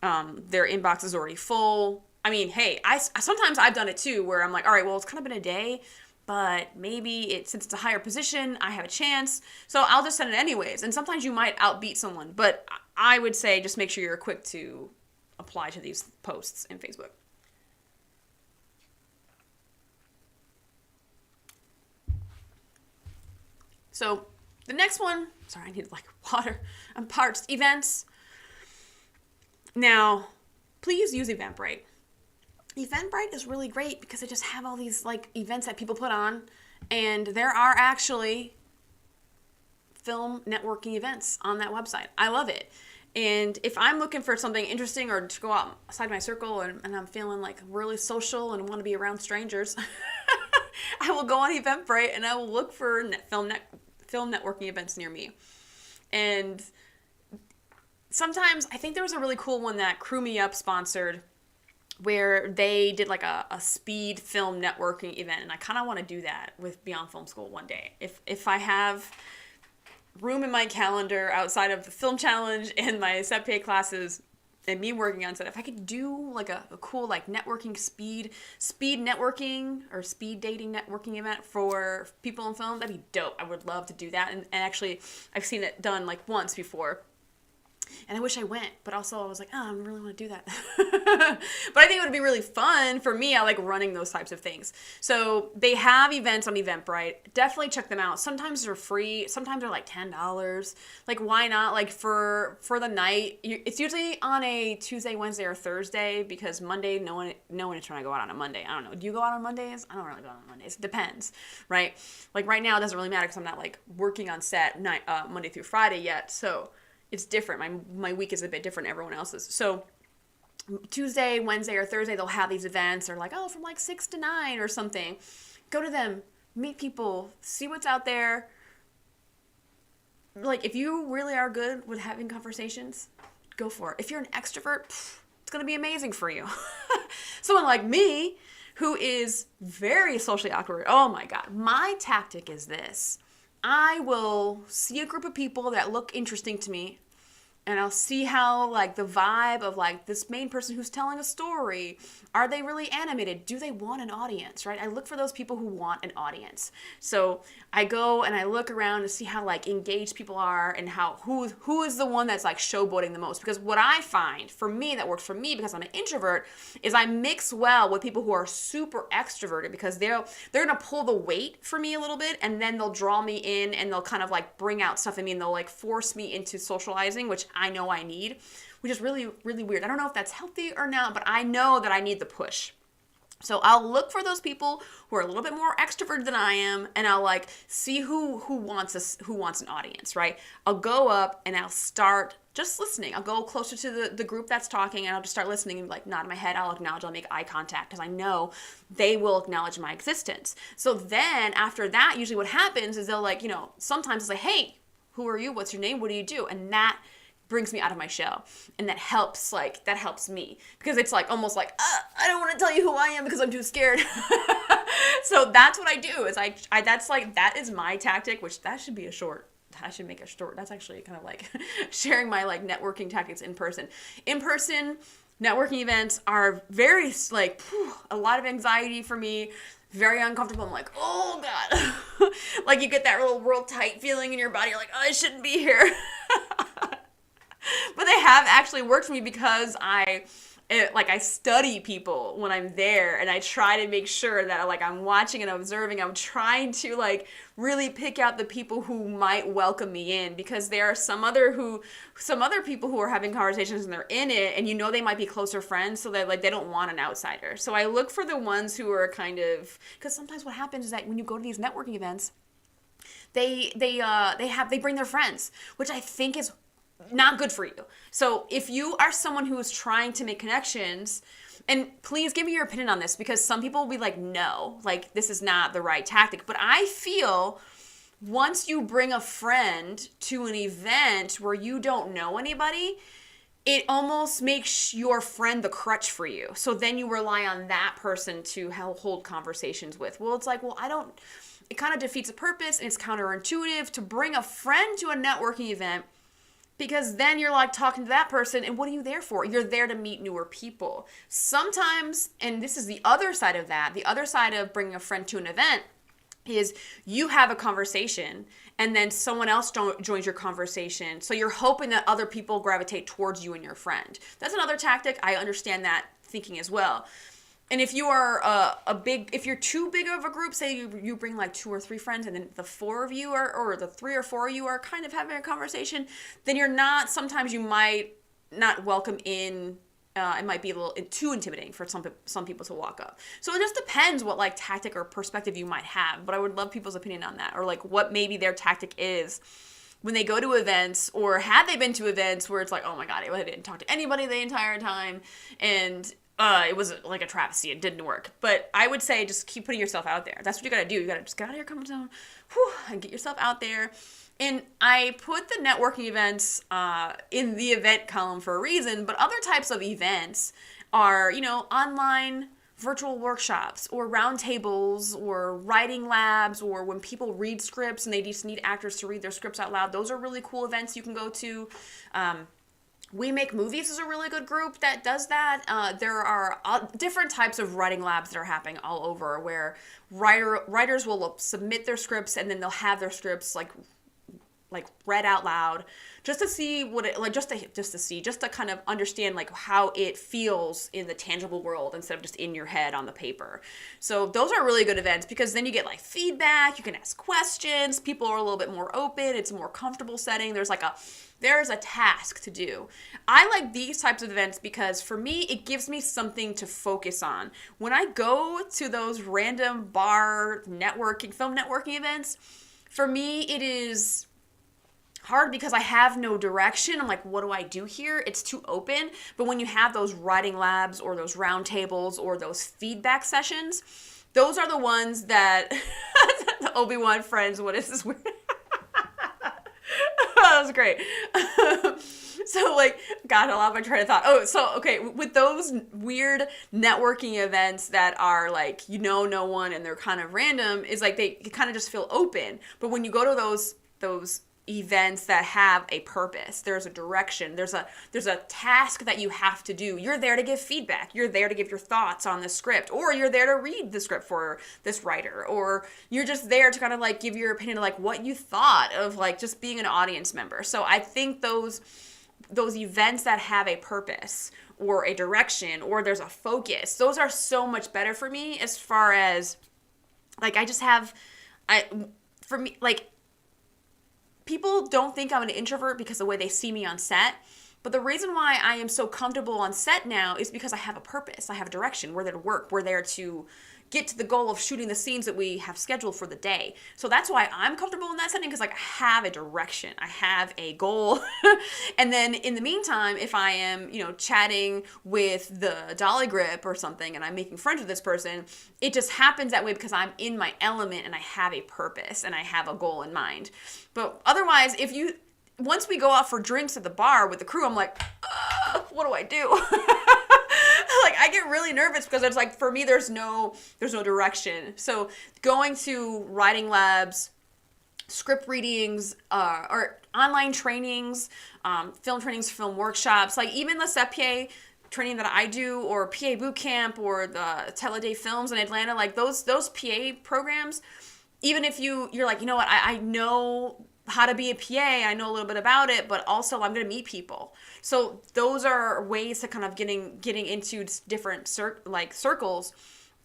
Their inbox is already full. I mean, hey, sometimes I've done it too, where I'm like, all right, well, it's kind of been a day, but maybe since it's a higher position, I have a chance, so I'll just send it anyways. And sometimes you might outbeat someone, but I would say just make sure you're quick to apply to these posts in Facebook. So the next one, sorry, I need like water. I'm parched. Events. Now, please use Eventbrite. Eventbrite is really great because they just have all these like events that people put on, and there are actually film networking events on that website. I love it. And if I'm looking for something interesting or to go outside my circle and I'm feeling like really social and want to be around strangers, I will go on Eventbrite and I will look for film networking events near me. And sometimes, I think there was a really cool one that Crew Me Up sponsored, where they did like a speed film networking event, and I kind of want to do that with Beyond Film School one day. If I have room in my calendar outside of the film challenge and my SEPA classes and me working on set, if I could do like a cool like networking speed networking or speed dating networking event for people in film, that'd be dope. I would love to do that. And actually, I've seen it done like once before. And I wish I went, but also I was like, oh, I really want to do that. But I think it would be really fun for me. I like running those types of things. So they have events on Eventbrite. Definitely check them out. Sometimes they're free. Sometimes they're like $10. Like, why not? Like for the night. It's usually on a Tuesday, Wednesday, or Thursday, because Monday, no one is trying to go out on a Monday. I don't know. Do you go out on Mondays? I don't really go out on Mondays. It depends, right? Like right now, it doesn't really matter because I'm not like working on set Monday through Friday yet. So it's different. My week is a bit different than everyone else's. So Tuesday, Wednesday, or Thursday, they'll have these events. They're like, oh, from like 6 to 9 or something. Go to them, meet people, see what's out there. Like, if you really are good with having conversations, go for it. If you're an extrovert, it's going to be amazing for you. Someone like me, who is very socially awkward, oh my God, my tactic is this. I will see a group of people that look interesting to me, and I'll see how, like, the vibe of, like, this main person who's telling a story, are they really animated? Do they want an audience, right? I look for those people who want an audience. So I go and I look around to see how, like, engaged people are and who is the one that's, like, showboating the most. Because what I find, for me, that works for me because I'm an introvert, is I mix well with people who are super extroverted, because they're going to pull the weight for me a little bit, and then they'll draw me in and they'll kind of, like, bring out stuff in me, and they'll, like, force me into socializing, which I know I need, which is really, really weird. I don't know if that's healthy or not, but I know that I need the push. So I'll look for those people who are a little bit more extroverted than I am, and I'll like see who wants an audience, right? I'll go up and I'll start just listening. I'll go closer to the group that's talking, and I'll just start listening and like nod my head. I'll acknowledge. I'll make eye contact because I know they will acknowledge my existence. So then after that, usually what happens is they'll like, sometimes it's like, hey, who are you? What's your name? What do you do? And that brings me out of my shell, and that helps me, because it's like almost like I don't want to tell you who I am because I'm too scared. So that's what I do is that is my tactic, which that should be a short. I should make a short. That's actually kind of like sharing my like networking tactics in person. In person networking events are very like a lot of anxiety for me. Very uncomfortable. I'm like, oh God. Like you get that little world tight feeling in your body. You're like, oh, I shouldn't be here. But they have actually worked for me because I study people when I'm there, and I try to make sure that like I'm watching and observing. I'm trying to like really pick out the people who might welcome me in, because there are some other people who are having conversations and they're in it, and they might be closer friends, so that like they don't want an outsider. So I look for the ones who are kind of, because sometimes what happens is that when you go to these networking events, they bring their friends, which I think is not good for you. So if you are someone who is trying to make connections, and please give me your opinion on this, because some people will be like, no, like this is not the right tactic. But I feel once you bring a friend to an event where you don't know anybody, it almost makes your friend the crutch for you. So then you rely on that person to hold conversations with. Well, it's like, it kind of defeats the purpose, and it's counterintuitive to bring a friend to a networking event, because then you're like talking to that person, and what are you there for? You're there to meet newer people. Sometimes, and this is the other side of that, the other side of bringing a friend to an event is you have a conversation and then someone else joins your conversation. So you're hoping that other people gravitate towards you and your friend. That's another tactic. I understand that thinking as well. And if you are if you're too big of a group, say you bring like 2 or 3 friends, and then the 4 of you or the 3 or 4 of you are kind of having a conversation, then sometimes you might not welcome in. It might be a little too intimidating for some people to walk up. So it just depends what like tactic or perspective you might have. But I would love people's opinion on that, or like what maybe their tactic is when they go to events, or have they been to events where it's like, oh my God, I didn't talk to anybody the entire time, and it was like a travesty. It didn't work. But I would say just keep putting yourself out there. That's what you got to do. You got to just get out of your comfort zone, and get yourself out there. And I put the networking events in the event column for a reason, but other types of events are, online virtual workshops or roundtables or writing labs, or when people read scripts and they just need actors to read their scripts out loud. Those are really cool events you can go to. We Make Movies is a really good group that does that. There are different types of writing labs that are happening all over, where writers will submit their scripts, and then they'll have their scripts like read out loud, just to see what it like, just to kind of understand like how it feels in the tangible world instead of just in your head on the paper. So those are really good events, because then you get like feedback, you can ask questions, people are a little bit more open, it's a more comfortable setting. There's a task to do. I like these types of events because for me, it gives me something to focus on. When I go to those random bar film networking events, for me, it is hard because I have no direction. I'm like, what do I do here? It's too open. But when you have those writing labs or those round tables or those feedback sessions, those are the ones that the Obi-Wan friends, what is this weird? That was great. So like, God, I lost my train of thought. Oh, so, okay, with those weird networking events that are like, no one, and they're kind of random, is like they kind of just feel open. But when you go to those events that have a purpose, there's a direction, there's a task that you have to do. You're there to give feedback. You're there to give your thoughts on the script, or you're there to read the script for this writer, or you're just there to kind of like give your opinion of like what you thought of like just being an audience member. So I think those events that have a purpose or a direction, or there's a focus, those are so much better for me, as far as like for me, like, people don't think I'm an introvert because of the way they see me on set, But the reason why I am so comfortable on set now is because I have a purpose. I have a direction. We're there to work. We're there to get to the goal of shooting the scenes that we have scheduled for the day. So that's why I'm comfortable in that setting, because like I have a direction. I have a goal. And then in the meantime, if I am, chatting with the dolly grip or something and I'm making friends with this person, it just happens that way because I'm in my element and I have a purpose and I have a goal in mind. But otherwise, once we go out for drinks at the bar with the crew, I'm like, what do I do? Like, I get really nervous because it's like, for me, there's no direction. So going to writing labs, script readings, or online trainings, film trainings, film workshops, like even the CEPA training that I do, or PA boot camp, or the Teleday Films in Atlanta, like those PA programs, even if you're like, you know what, I know how to be a PA, I know a little bit about it, but also I'm going to meet people. So those are ways to kind of getting into different circles,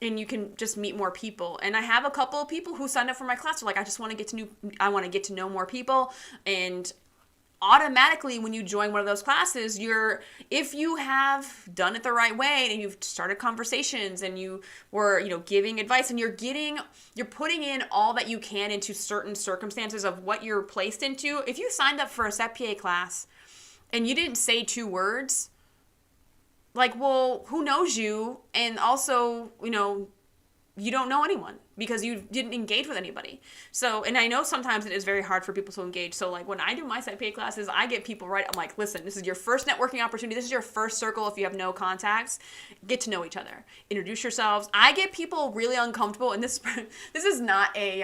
and you can just meet more people. And I have a couple of people who signed up for my class. They're like, I want to get to know more people. And automatically when you join one of those classes, if you have done it the right way and you've started conversations and you were, giving advice, and you're putting in all that you can into certain circumstances of what you're placed into. If you signed up for a CEPA class and you didn't say 2 words, like, well, who knows you? And also, you don't know anyone because you didn't engage with anybody. So, and I know sometimes it is very hard for people to engage. So like when I do my CEPA classes, I get people I'm like, listen, this is your first networking opportunity. This is your first circle. If you have no contacts, get to know each other, introduce yourselves. I get people really uncomfortable. And this is not a,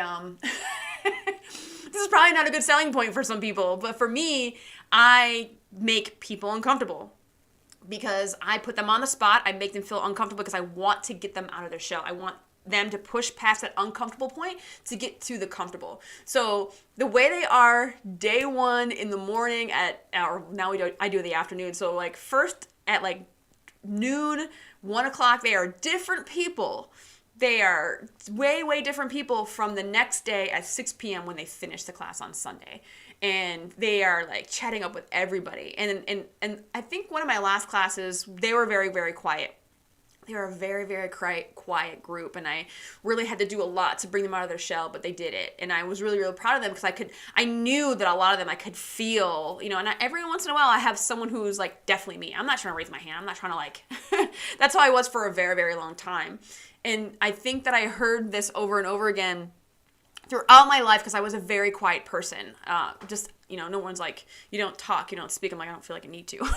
this is probably not a good selling point for some people, but for me, I make people uncomfortable because I put them on the spot. I make them feel uncomfortable because I want to get them out of their shell. I want them to push past that uncomfortable point to get to the comfortable. So the way they are day one in the morning I do the afternoon. So like first at like noon, 1 o'clock, they are different people. They are way, way different people from the next day at 6 p.m. when they finish the class on Sunday. And they are like chatting up with everybody. And I think one of my last classes, they were very, very quiet. They were a very, very quiet group, and I really had to do a lot to bring them out of their shell, but they did it. And I was really, really proud of them because I knew that a lot of them I could feel, and every once in a while I have someone who's like definitely me. I'm not trying to raise my hand. I'm not trying to that's how I was for a very, very long time. And I think that I heard this over and over again throughout my life because I was a very quiet person. No one's like, you don't talk, you don't speak. I'm like, I don't feel like I need to.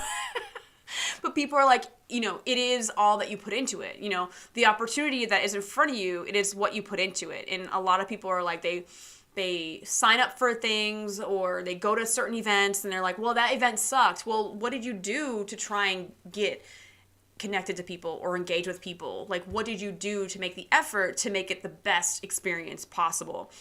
But people are like, it is all that you put into it. The opportunity that is in front of you, it is what you put into it. And a lot of people are like, they sign up for things or they go to certain events and they're like, well, that event sucked. Well, what did you do to try and get connected to people or engage with people? Like, what did you do to make the effort to make it the best experience possible?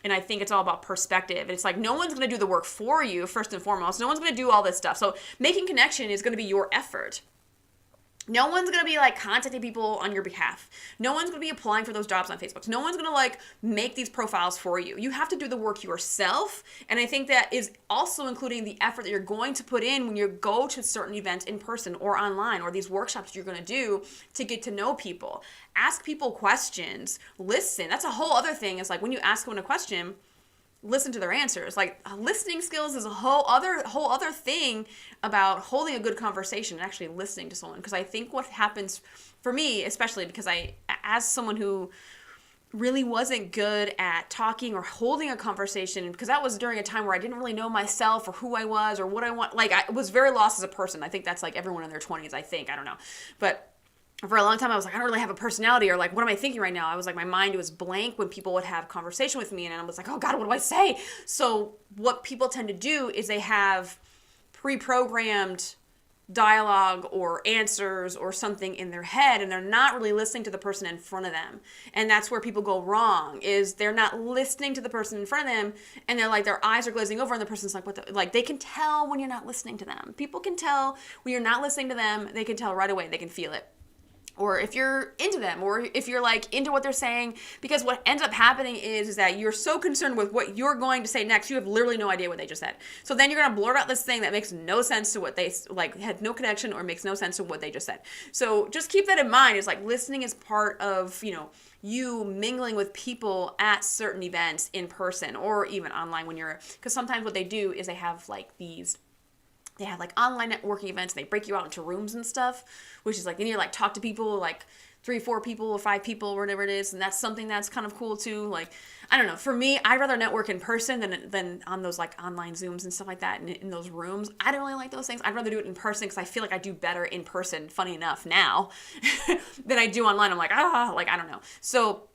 And I think it's all about perspective. And it's like, no one's going to do the work for you, first and foremost. No one's going to do all this stuff. So making connection is going to be your effort. No one's going to be like contacting people on your behalf. No one's going to be applying for those jobs on Facebook. No one's going to like make these profiles for you. You have to do the work yourself. And I think that is also including the effort that you're going to put in when you go to certain events in person or online, or these workshops you're going to do to get to know people. Ask people questions. Listen. That's a whole other thing. It's like when you ask someone a question, listen to their answers. Like listening skills is a whole other thing about holding a good conversation and actually listening to someone. Because I think what happens for me, especially because as someone who really wasn't good at talking or holding a conversation, because that was during a time where I didn't really know myself or who I was or what I want. Like I was very lost as a person. I think that's like everyone in their 20s, I don't know. But for a long time, I was like, I don't really have a personality, or like, what am I thinking right now? I was like, my mind was blank when people would have conversation with me, and I was like, oh God, what do I say? So what people tend to do is they have pre-programmed dialogue or answers or something in their head, and they're not really listening to the person in front of them. And that's where people go wrong, is they're not listening to the person in front of them, and they're like, their eyes are glazing over, and the person's like, what the, like, they can tell when you're not listening to them. People can tell when you're not listening to them. They can tell right away. They can feel it. or if you're into them, or if you're like into what they're saying, because what ends up happening is that you're so concerned with what you're going to say next, you have literally no idea what they just said. So then you're going to blurt out this thing that makes no sense to what they, like, had no connection or makes no sense to what they just said. So just keep that in mind. It's like listening is part of, you mingling with people at certain events in person or even online because sometimes what they do is they have like online networking events. They break you out into rooms and stuff, which is like, you need to like talk to people, like 3, 4 people or 5 people, or whatever it is. And that's something that's kind of cool too. Like, I don't know, for me, I'd rather network in person than on those like online Zooms and stuff like that. And in those rooms, I don't really like those things. I'd rather do it in person because I feel like I do better in person, funny enough now, than I do online. I'm like, I don't know. So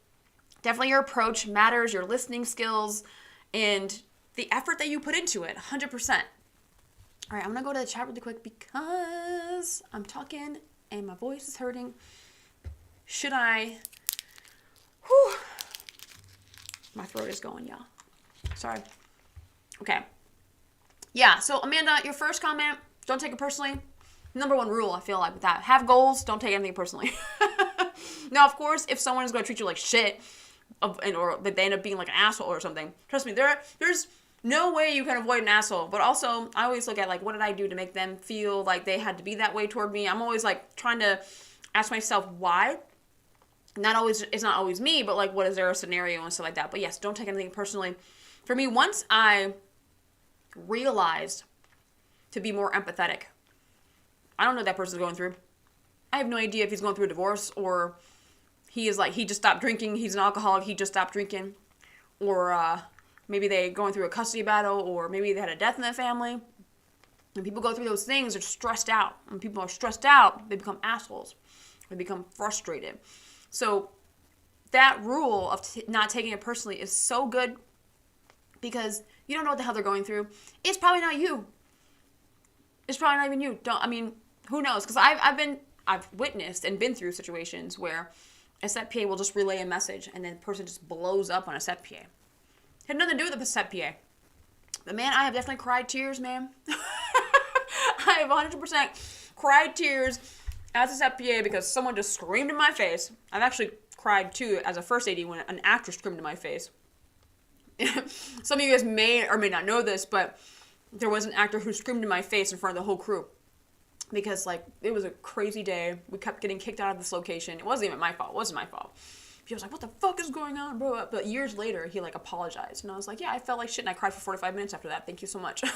definitely your approach matters, your listening skills, and the effort that you put into it, 100%. All right, I'm going to go to the chat really quick because I'm talking and my voice is hurting. Should I? Whew. My throat is going, y'all. Sorry. Okay. Yeah, so Amanda, your first comment, don't take it personally. Number 1 rule, I feel like, with that. Have goals, don't take anything personally. Now, of course, if someone is going to treat you like shit, or they end up being like an asshole or something, trust me, there's no way you can avoid an asshole. But also, I always look at like, what did I do to make them feel like they had to be that way toward me? I'm always like trying to ask myself why. It's not always me, but like, what is there a scenario and stuff like that? But yes, don't take anything personally. For me, once I realized to be more empathetic, I don't know what that person's going through. I have no idea if he's going through a divorce, or he just stopped drinking. He's an alcoholic. He just stopped drinking. Or maybe they're going through a custody battle, or maybe they had a death in their family. When people go through those things, they're stressed out. When people are stressed out, they become assholes. They become frustrated. So that rule of not taking it personally is so good, because you don't know what the hell they're going through. It's probably not you. It's probably not even you. Who knows? Because I've witnessed and been through situations where a set PA will just relay a message and then the person just blows up on a set PA. Had nothing to do with the set PA. But man, I have definitely cried tears, man. I have 100% cried tears as a set PA because someone just screamed in my face. I've actually cried too as a first AD when an actor screamed in my face. Some of you guys may or may not know this, but there was an actor who screamed in my face in front of the whole crew. Because, like, it was a crazy day. We kept getting kicked out of this location. It wasn't even my fault. It wasn't my fault. He was like, what the fuck is going on, bro? But years later, he, like, apologized. And I was like, yeah, I felt like shit, and I cried for 45 minutes after that. Thank you so much. And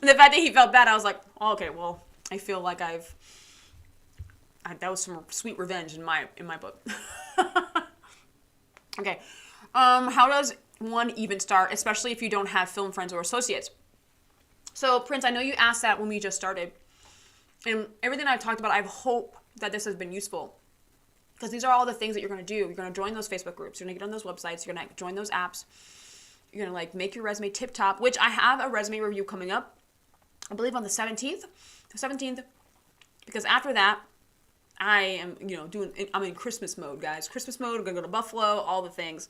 the fact that he felt bad, I was like, oh, okay, well, I feel like that was some sweet revenge in my book. Okay. How does one even start, especially if you don't have film friends or associates? So, Prince, I know you asked that when we just started. And everything I've talked about, I hope that this has been useful. Because these are all the things that you're going to do. You're going to join those Facebook groups. You're going to get on those websites. You're going to join those apps. You're going to, like, make your resume tip-top, which I have a resume review coming up, I believe on the 17th. The 17th. Because after that, I am, I'm in Christmas mode, guys. Christmas mode. I'm going to go to Buffalo, all the things.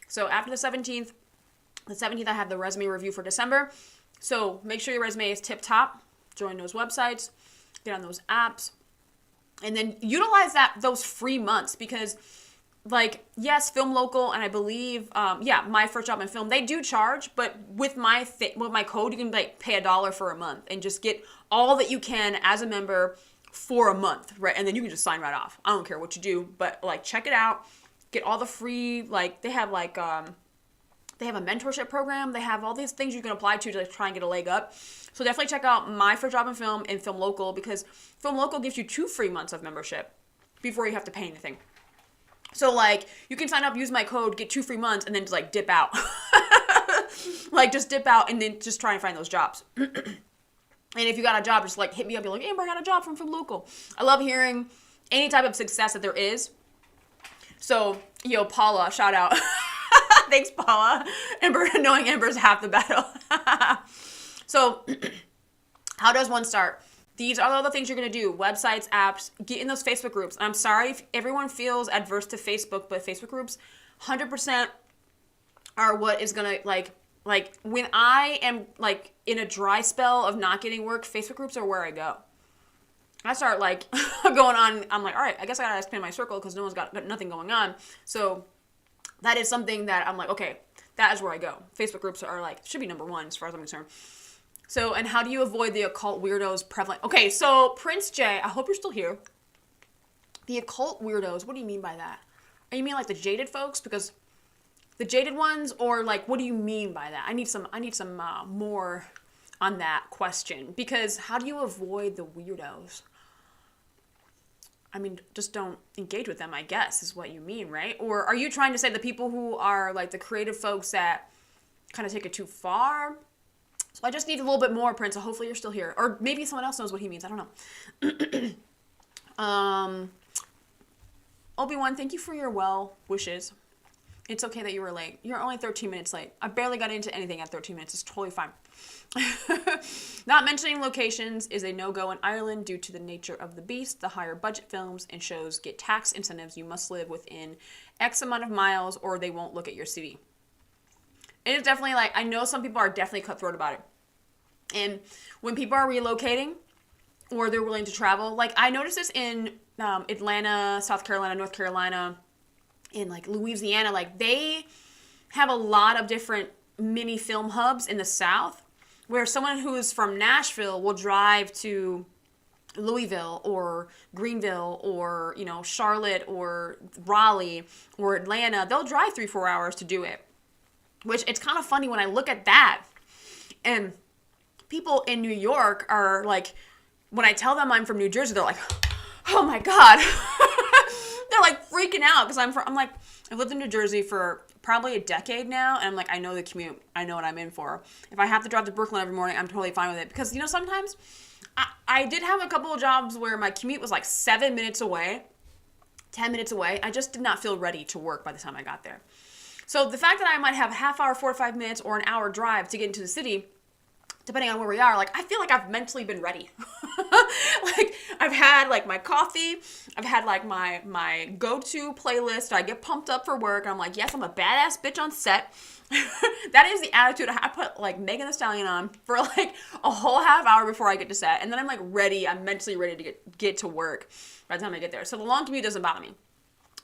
So, after the 17th, I have the resume review for December. So make sure your resume is tip-top. Join those websites. Get on those apps. And then utilize those free months because, like, yes, Film Local, and I believe, My First Job in Film, they do charge, but with my code, you can, like, pay $1 for a month and just get all that you can as a member for a month, right? And then you can just sign right off. I don't care what you do, but, like, check it out. Get all the free, like, they have, like, they have a mentorship program. They have all these things you can apply to like, try and get a leg up. So definitely check out My First Job in Film and Film Local because Film Local gives you 2 free months of membership before you have to pay anything. So, like, you can sign up, use my code, get 2 free months, and then just, like, dip out. Like, just dip out and then just try and find those jobs. And if you got a job, just, like, hit me up. Be like, Amber, I got a job from Film Local. I love hearing any type of success that there is. So, Paula, shout out. Thanks, Paula. Knowing Amber's half the battle. So, how does one start? These are all the things you're going to do. Websites, apps, get in those Facebook groups. I'm sorry if everyone feels adverse to Facebook, but Facebook groups, 100% are what is going to, like when I am, like, in a dry spell of not getting work, Facebook groups are where I go. I start like going on. I'm like, all right, I guess I gotta expand my circle because no one's got nothing going on. So that is something that I'm like, okay, that is where I go. Facebook groups are like, should be number one as far as I'm concerned. So, and how do you avoid the occult weirdos prevalent? Okay, so Prince J, I hope you're still here. The occult weirdos, what do you mean by that? You mean like the jaded folks? Because the jaded ones, or like, what do you mean by that? I need some more on that question, because how do you avoid the weirdos? I mean, just don't engage with them, I guess, is what you mean, right? Or are you trying to say the people who are like the creative folks that kind of take it too far? So I just need a little bit more, Prince, so hopefully you're still here. Or maybe someone else knows what he means, I don't know. Obi-Wan, thank you for your well wishes. It's okay that you were late. You're only 13 minutes late. I barely got into anything at 13 minutes. It's totally fine. Not mentioning locations is a no-go in Ireland due to the nature of the beast. The higher budget films and shows get tax incentives. You must live within X amount of miles or they won't look at your CV. It is definitely like, I know some people are definitely cutthroat about it. And when people are relocating or they're willing to travel, like I noticed this in Atlanta, South Carolina, North Carolina, in like Louisiana, like they have a lot of different mini film hubs in the South where someone who is from Nashville will drive to Louisville or Greenville or, you know, Charlotte or Raleigh or Atlanta. They'll drive 3-4 hours to do it, which it's kind of funny when I look at that. And people in New York are like, when I tell them I'm from New Jersey, they're like, oh my God. They're like freaking out because I'm like, I've lived in New Jersey for probably a decade now. And I'm like, I know the commute. I know what I'm in for. If I have to drive to Brooklyn every morning, I'm totally fine with it. Because, you know, sometimes I did have a couple of jobs where my commute was like 7 minutes away, 10 minutes away. I just did not feel ready to work by the time I got there. So the fact that I might have a half hour, 45 minutes, or an hour drive to get into the city, depending on where we are, like, I feel like I've mentally been ready. Like, I've had, like, my coffee. I've had, like, my go-to playlist. I get pumped up for work. I'm like, yes, I'm a badass bitch on set. That is the attitude. I put, like, Megan Thee Stallion on for, like, a whole half hour before I get to set. And then I'm, like, ready. I'm mentally ready to get to work by the time I get there. So the long commute doesn't bother me.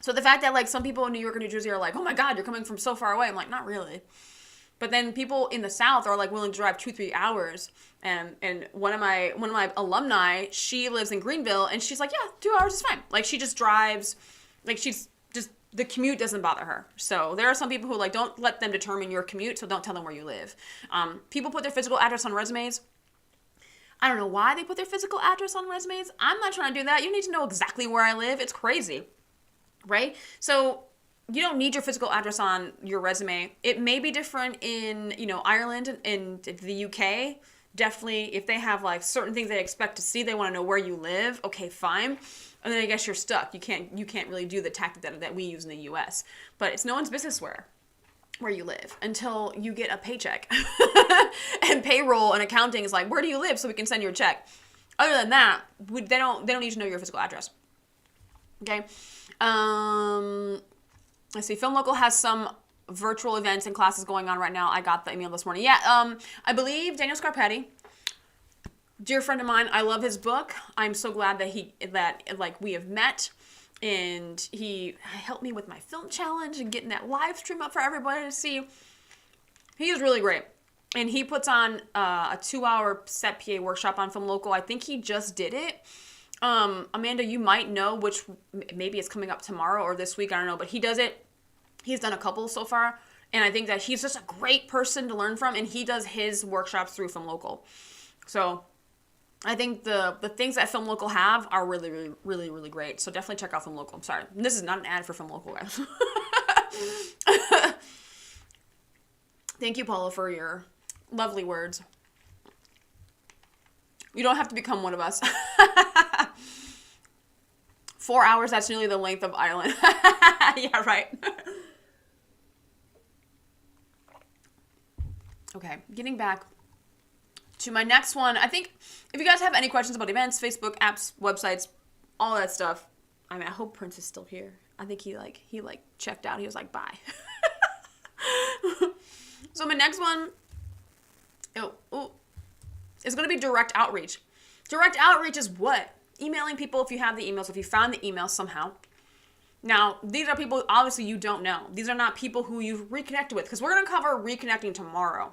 So the fact that, like, some people in New York or New Jersey are like, oh, my God, you're coming from so far away. I'm like, not really. But then people in the South are like willing to drive 2-3 hours. And one of my alumni, she lives in Greenville, and she's like, yeah, 2 hours is fine. Like, she just drives, like, she's just, the commute doesn't bother her. So there are some people who, like, don't let them determine your commute, so don't tell them where you live. People put their physical address on resumes. I don't know why they put their physical address on resumes. I'm not trying to do that. You need to know exactly where I live. It's crazy, right? So you don't need your physical address on your resume. It may be different in, you know, Ireland and the UK. Definitely, if they have like certain things they expect to see, they want to know where you live. Okay, fine. And then I guess you're stuck. You can't really do the tactic that we use in the US. But it's no one's business where you live until you get a paycheck. And payroll and accounting is like, where do you live so we can send you a check? Other than that, they don't need to know your physical address. Okay. Let's see. Film Local has some virtual events and classes going on right now. I got the email this morning. Yeah, I believe Daniel Scarpetti, dear friend of mine, I love his book. I'm so glad that we have met, and he helped me with my film challenge and getting that live stream up for everybody to see. He is really great. And he puts on a 2-hour set PA workshop on Film Local. I think he just did it. Amanda, you might know which, maybe it's coming up tomorrow or this week, I don't know, but he does it. He's done a couple so far, and I think that he's just a great person to learn from, and he does his workshops through Film Local. So I think the things that Film Local have are really, really, really, really great. So definitely check out Film Local. I'm sorry. This is not an ad for Film Local, guys. Thank you, Paula, for your lovely words. You don't have to become one of us. 4 hours, that's nearly the length of Ireland. Yeah, right. Okay, getting back to my next one. I think if you guys have any questions about events, Facebook, apps, websites, all that stuff, I mean, I hope Prince is still here. I think he checked out. He was like, bye. So my next one, is going to be direct outreach. Direct outreach is what? emailing people if you have the emails, if you found the emails somehow. Now, these are people obviously you don't know. These are not people who you've reconnected with, because we're going to cover reconnecting tomorrow.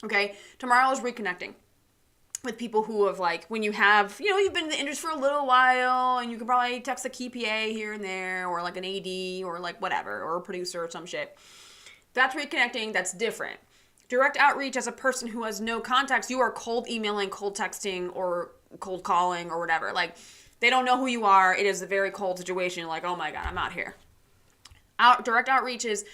Okay? Tomorrow is reconnecting with people who have, like, when you have, you've been in the industry for a little while, and you can probably text a key PA here and there, or like an AD, or like whatever, or a producer or some shit. That's reconnecting. That's different. Direct outreach, as a person who has no contacts, you are cold emailing, cold texting, or cold calling, or whatever. Like, they don't know who you are. It is a very cold situation. Like, oh my God, I'm out here. Direct outreach is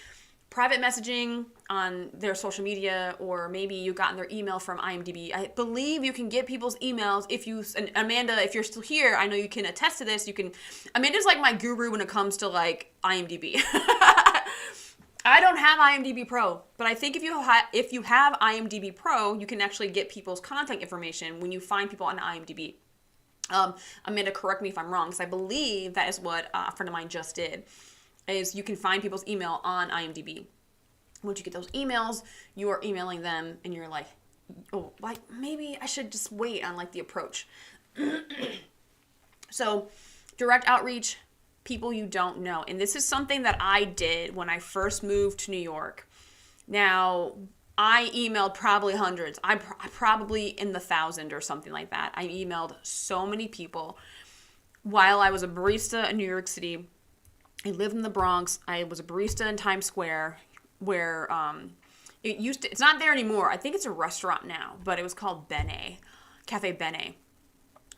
private messaging on their social media, or maybe you gotten their email from IMDb. I believe you can get people's emails if you, and Amanda, if you're still here, I know you can attest to this. Amanda's like my guru when it comes to like IMDb. I don't have IMDb Pro, but I think if you have IMDb Pro, you can actually get people's contact information when you find people on IMDb. Amanda, correct me if I'm wrong, because I believe that is what a friend of mine just did, is you can find people's email on IMDb. Once you get those emails, you are emailing them, and you're like, oh, like, maybe I should just wait on, like, the approach. So, direct outreach, people you don't know. And this is something that I did when I first moved to New York. Now, I emailed probably hundreds. I probably in the 1,000 or something like that. I emailed so many people while I was a barista in New York City. I lived in the Bronx. I was a barista in Times Square, where it's not there anymore. I think it's a restaurant now, but it was called Bene, Cafe Bene.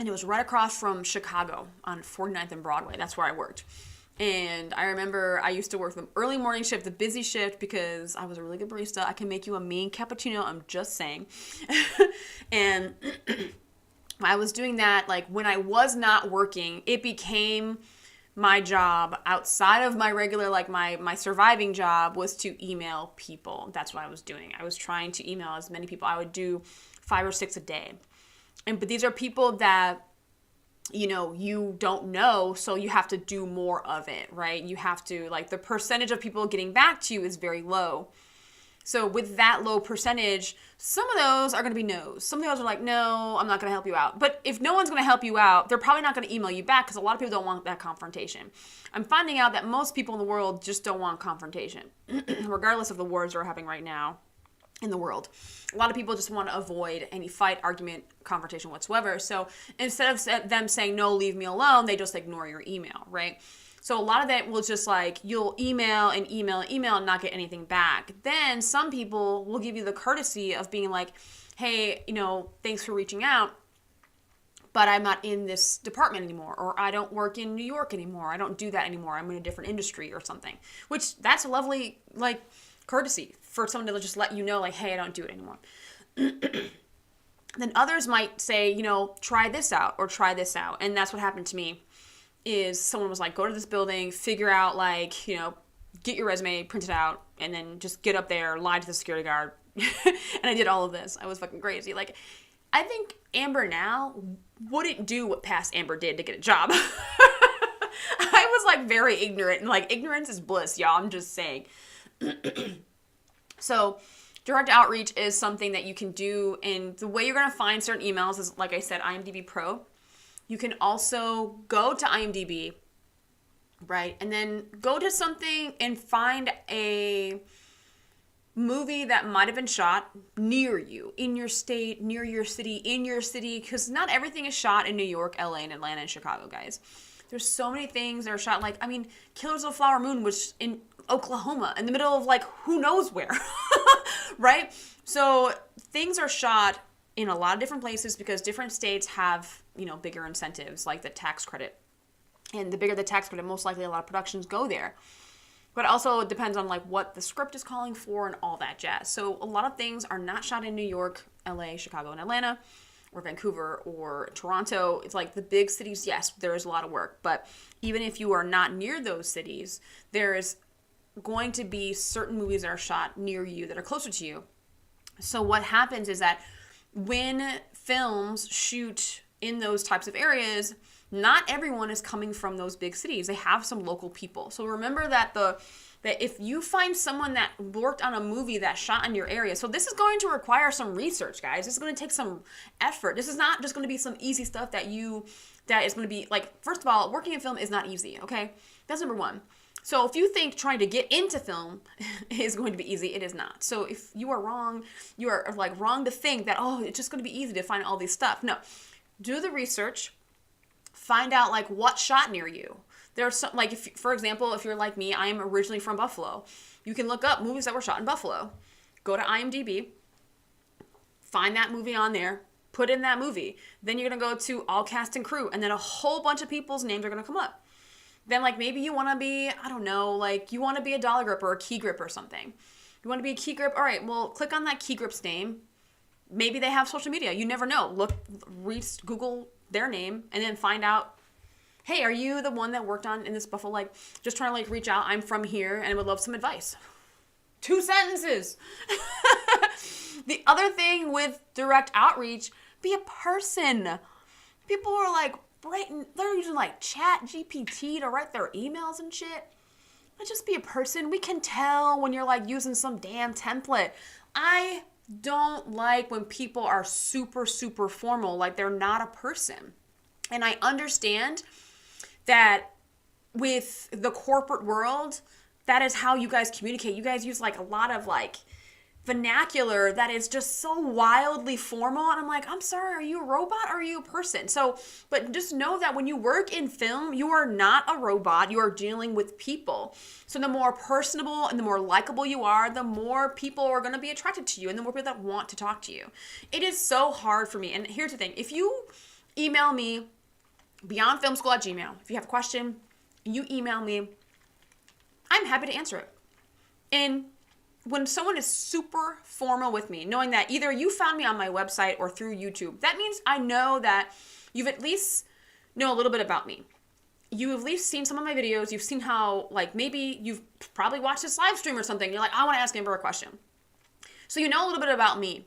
And it was right across from Chicago on 49th and Broadway. That's where I worked. And I remember I used to work the early morning shift, the busy shift, because I was a really good barista. I can make you a mean cappuccino, I'm just saying. And I was doing that, like, when I was not working, it became my job outside of my regular, like, my surviving job was to email people. That's what I was doing. I was trying to email as many people. I would do 5 or 6 a day. But these are people that, you don't know, so you have to do more of it, right? You have to, like, the percentage of people getting back to you is very low. So with that low percentage, some of those are going to be no's. Some of those are like, no, I'm not going to help you out. But if no one's going to help you out, they're probably not going to email you back, because a lot of people don't want that confrontation. I'm finding out that most people in the world just don't want confrontation, regardless of the wars we're having right now in the world. A lot of people just want to avoid any fight, argument, confrontation whatsoever. So instead of them saying, no, leave me alone, they just ignore your email, right? So a lot of that will just, like, you'll email and email and email and not get anything back. Then some people will give you the courtesy of being like, hey, thanks for reaching out, but I'm not in this department anymore, or I don't work in New York anymore. I don't do that anymore. I'm in a different industry or something, which that's a lovely, like, courtesy for someone to just let you know, like, hey, I don't do it anymore. Then others might say, try this out or try this out. And that's what happened to me, is someone was like, go to this building, figure out, like, get your resume, print it out, and then just get up there, lie to the security guard. And I did all of this. I was fucking crazy. Like, I think Amber now wouldn't do what past Amber did to get a job. I was, like, very ignorant, and, like, ignorance is bliss, y'all. I'm just saying. So direct outreach is something that you can do, and the way you're going to find certain emails is, like I said, IMDb Pro. You can also go to IMDb, right, and then go to something and find a movie that might have been shot near you, in your state, near your city, in your city, because not everything is shot in New York, LA, and Atlanta, and Chicago, guys. There's so many things that are shot, like, Killers of the Flower Moon was in Oklahoma, in the middle of, like, who knows where, right? So things are shot in a lot of different places because different states have, bigger incentives, like the tax credit. And the bigger the tax credit, most likely a lot of productions go there. But also it depends on, like, what the script is calling for and all that jazz. So a lot of things are not shot in New York, LA, Chicago, and Atlanta, or Vancouver, or Toronto. It's like the big cities, yes, there is a lot of work. But even if you are not near those cities, there is going to be certain movies that are shot near you that are closer to you. So what happens is that when films shoot in those types of areas, not everyone is coming from those big cities. They have some local people. So remember that that if you find someone that worked on a movie that shot in your area, so this is going to require some research, guys. This is going to take some effort. This is not just going to be some easy stuff that is going to be like, first of all, working in film is not easy, okay? That's number one. So if you think trying to get into film is going to be easy, it is not. So if you are wrong, you are like wrong to think that, oh, it's just going to be easy to find all these stuff. No, do the research, find out like what shot near you. There's some, like, if, for example, if you're like me, I am originally from Buffalo. You can look up movies that were shot in Buffalo. Go to IMDb, find that movie on there, put in that movie. Then you're going to go to all cast and crew, and then a whole bunch of people's names are going to come up. Then, like, maybe you want to be, I don't know, like, you want to be a dollar grip or a key grip or something. You want to be a key grip? All right, well, click on that key grip's name. Maybe they have social media. You never know. Google their name, and then find out, hey, are you the one that worked on in this Buffalo, like, just trying to, like, reach out, I'm from here, and I would love some advice. 2 sentences. The other thing with direct outreach, be a person. People are, like, they're using, like, Chat GPT to write their emails and shit. Let's just be a person. We can tell when you're, like, using some damn template. I don't like when people are super, super formal, like they're not a person. And I understand that with the corporate world, that is how you guys communicate. You guys use like a lot of like vernacular that is just so wildly formal. And I'm like, I'm sorry, are you a robot or are you a person? So, but just know that when you work in film, you are not a robot. You are dealing with people. So the more personable and the more likable you are, the more people are going to be attracted to you and the more people that want to talk to you. It is so hard for me. And here's the thing. If you email me, beyondfilmschool@gmail.com. If you have a question, you email me, I'm happy to answer it. And when someone is super formal with me, knowing that either you found me on my website or through YouTube, that means I know that you've at least know a little bit about me. You have at least seen some of my videos. You've seen how, like, maybe you've probably watched this live stream or something. You're like, I want to ask Amber a question. So you know a little bit about me.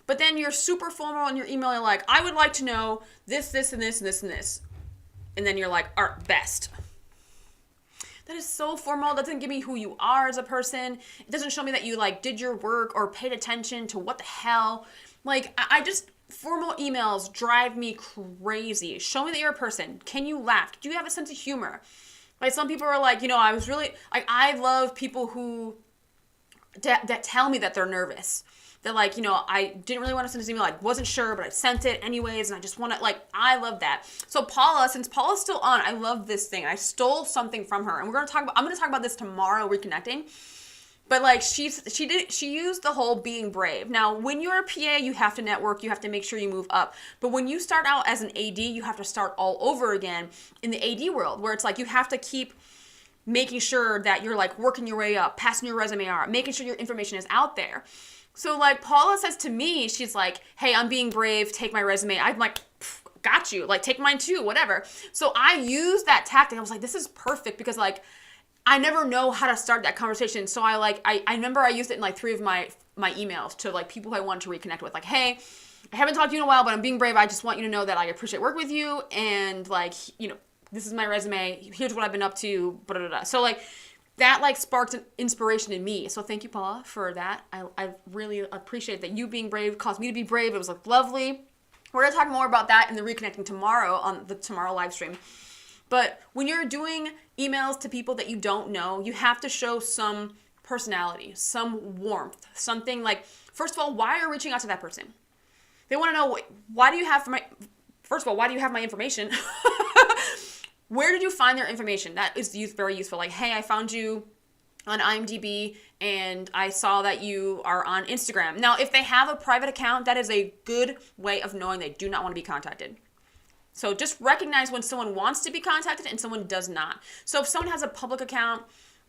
But then you're super formal in your email. You're like, I would like to know this, this, and this, and this, and this. And then you're like, art best. That is so formal. That doesn't give me who you are as a person. It doesn't show me that you like did your work or paid attention to what the hell. Like, I just, formal emails drive me crazy. Show me that you're a person. Can you laugh? Do you have a sense of humor? Like, some people are like, you know, I was really, like, I love people who, that tell me that they're nervous. That, like, you know, I didn't really want to send this email. I wasn't sure, but I sent it anyways, and I just want to, like, I love that. So Paula, since Paula's still on, I love this thing. I stole something from her, and I'm going to talk about this tomorrow, reconnecting. But, like, she used the whole being brave. Now, when you're a PA, you have to network, you have to make sure you move up. But when you start out as an AD, you have to start all over again in the AD world, where it's like you have to keep making sure that you're, like, working your way up, passing your resume out, making sure your information is out there. So, like, Paula says to me, she's like, hey, I'm being brave, take my resume. I'm like, got you. Like, take mine too, whatever. So I used that tactic. I was like, this is perfect because, like, I never know how to start that conversation. So I remember I used it in, like, 3 of my emails to, like, people who I wanted to reconnect with. Like, hey, I haven't talked to you in a while, but I'm being brave. I just want you to know that I appreciate work with you. And, like, you know, this is my resume. Here's what I've been up to. Blah, blah, blah. So, like, that, like, sparked an inspiration in me. So thank you, Paula, for that. I really appreciate that. You being brave caused me to be brave. It was, like, lovely. We're going to talk more about that in the Reconnecting tomorrow on the tomorrow live stream. But when you're doing emails to people that you don't know, you have to show some personality, some warmth, something like, first of all, why are you reaching out to that person? They want to know, why do you have my information? Where did you find their information? That is very useful. Like, hey, I found you on IMDb and I saw that you are on Instagram. Now, if they have a private account, that is a good way of knowing they do not want to be contacted. So just recognize when someone wants to be contacted and someone does not. So if someone has a public account,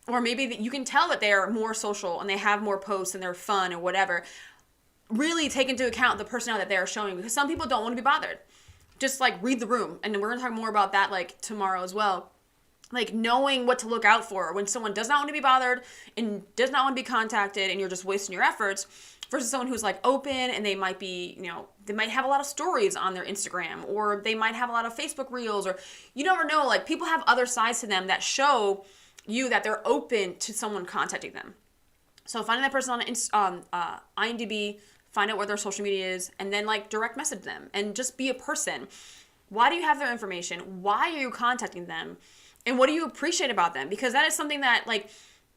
or maybe you can tell that they're more social and they have more posts and they're fun or whatever, really take into account the personality that they are showing, because some people don't want to be bothered. Just, like, read the room. And we're going to talk more about that, like, tomorrow as well. Like, knowing what to look out for when someone does not want to be bothered and does not want to be contacted and you're just wasting your efforts, versus someone who's, like, open and they might be, you know, they might have a lot of stories on their Instagram, or they might have a lot of Facebook reels, or you never know. Like, people have other sides to them that show you that they're open to someone contacting them. So finding that person on IMDb, find out where their social media is, and then like direct message them and just be a person. Why do you have their information? Why are you contacting them? And what do you appreciate about them? Because that is something that like,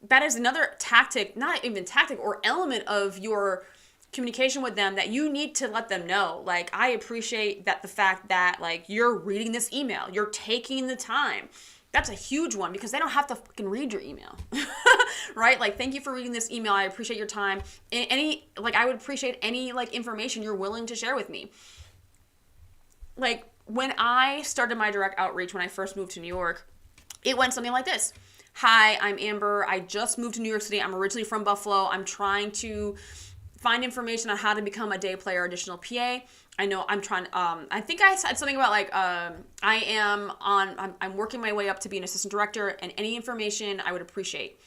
that is another tactic, not even tactic, or element of your communication with them that you need to let them know. Like, I appreciate that the fact that like you're reading this email, you're taking the time. That's a huge one because they don't have to fucking read your email, right? Like, thank you for reading this email. I appreciate your time. I would appreciate any like information you're willing to share with me. Like, when I started my direct outreach, when I first moved to New York, it went something like this. Hi, I'm Amber. I just moved to New York City. I'm originally from Buffalo. I'm trying to find information on how to become a day player additional PA. I know I'm trying, I think I said something about like, I'm working my way up to be an assistant director, and any information I would appreciate.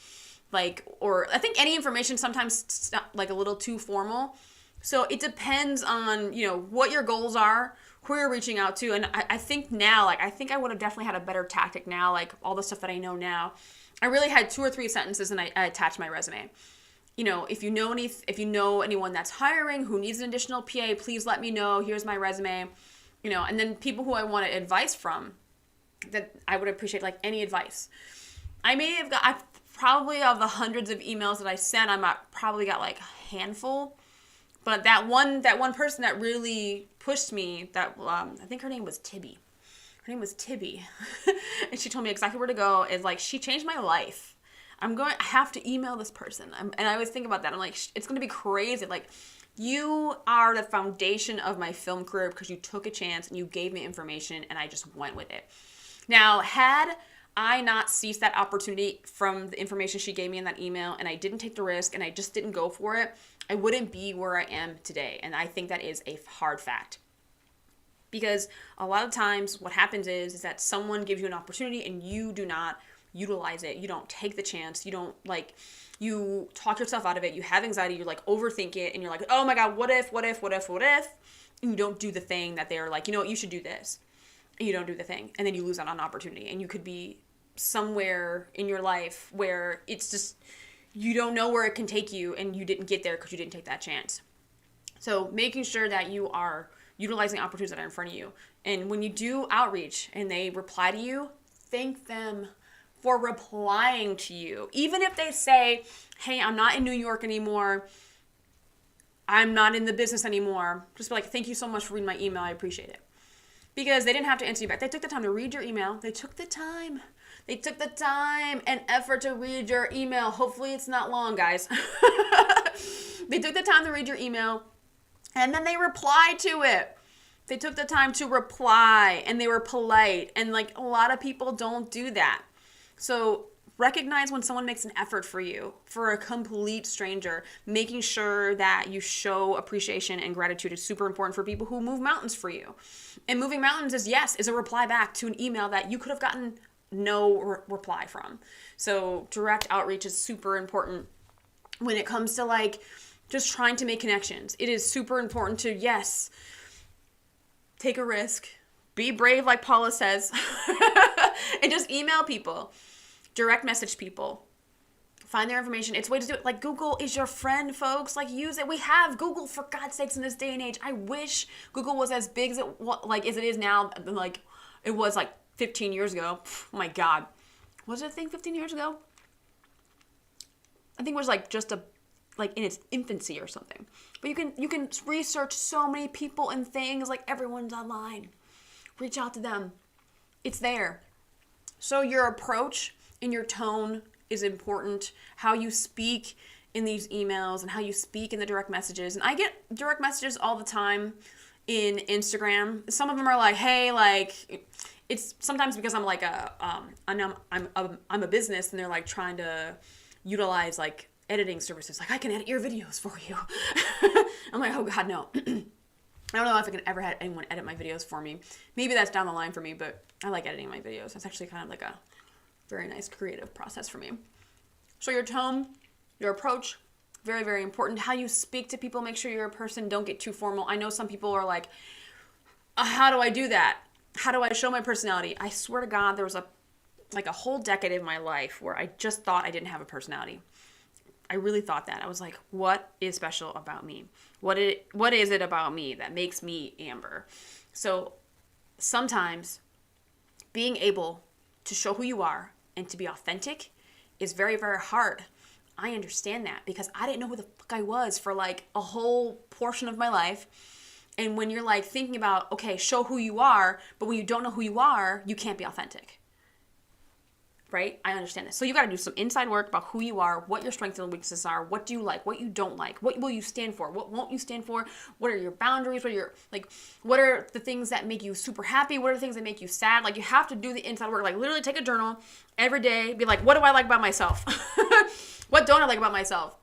Like, or I think any information sometimes like a little too formal. So it depends on, you know, what your goals are, who you're reaching out to. And I think now, like, I think I would have definitely had a better tactic now, like all the stuff that I know now. I really had 2 or 3 sentences and I attached my resume. You know, if you know anyone that's hiring who needs an additional PA, please let me know. Here's my resume. You know, and then people who I want advice from, that I would appreciate like any advice. I probably, of the hundreds of emails that I sent, probably got like a handful. But that one person that really pushed me, that I think her name was Tibby. And she told me exactly where to go. Is like, she changed my life. I have to email this person. And I always think about that. I'm like, it's going to be crazy. Like, you are the foundation of my film career because you took a chance and you gave me information and I just went with it. Now, had I not seized that opportunity from the information she gave me in that email, and I didn't take the risk and I just didn't go for it, I wouldn't be where I am today. And I think that is a hard fact. Because a lot of times what happens is that someone gives you an opportunity and you do not utilize it. You don't take the chance. You don't, like, you talk yourself out of it. You have anxiety. You like overthink it and you're like, oh my God, what if? And you don't do the thing that they're like, you know what, you should do this. And you don't do the thing. And then you lose out on an opportunity. And you could be somewhere in your life where it's just, you don't know where it can take you and you didn't get there because you didn't take that chance. So making sure that you are utilizing opportunities that are in front of you. And when you do outreach and they reply to you, thank them for replying to you. Even if they say, hey, I'm not in New York anymore, I'm not in the business anymore, just be like, thank you so much for reading my email, I appreciate it. Because they didn't have to answer you back. They took the time to read your email. They took the time and effort to read your email. Hopefully it's not long, guys. They took the time to read your email and then they replied to it. They took the time to reply and they were polite. And like, a lot of people don't do that. So recognize when someone makes an effort for you, for a complete stranger. Making sure that you show appreciation and gratitude is super important for people who move mountains for you. And moving mountains is a reply back to an email that you could have gotten no reply from. So direct outreach is super important when it comes to like just trying to make connections. It is super important to, yes, take a risk, be brave like Paula says, and just email people, direct message people, find their information. It's a way to do it. Like, Google is your friend, folks. Like, use it. We have Google, for God's sakes, in this day and age. I wish Google was as big as it is now. Like, it was like 15 years ago. Oh my God. Was it a thing 15 years ago? I think it was like just in its infancy or something. But you can research so many people and things. Like, everyone's online. Reach out to them. It's there. So your approach and your tone is important. How you speak in these emails and how you speak in the direct messages. And I get direct messages all the time in Instagram. Some of them are like, hey, like, it's sometimes because I'm like I'm a business and they're like trying to utilize like editing services. Like, I can edit your videos for you. I'm like, oh God, no. I don't know if I can ever have anyone edit my videos for me. Maybe that's down the line for me, but I like editing my videos. That's actually kind of like a very nice creative process for me. So your tone, your approach, very, very important. How you speak to people, make sure you're a person, don't get too formal. I know some people are like, how do I do that? How do I show my personality? I swear to God, there was a like a whole decade of my life where I just thought I didn't have a personality. I really thought that. I was like, what is special about me? What is it about me that makes me Amber? So sometimes being able to show who you are and to be authentic is very, very hard. I understand that because I didn't know who the fuck I was for like a whole portion of my life. And when you're like thinking about, okay, show who you are, but when you don't know who you are, you can't be authentic. Right? I understand this. So you got to do some inside work about who you are, what your strengths and weaknesses are, what do you like, what you don't like, what will you stand for, what won't you stand for, what are your boundaries, what are the things that make you super happy, what are the things that make you sad. Like you have to do the inside work. Like literally take a journal every day, be like, what do I like about myself? What don't I like about myself?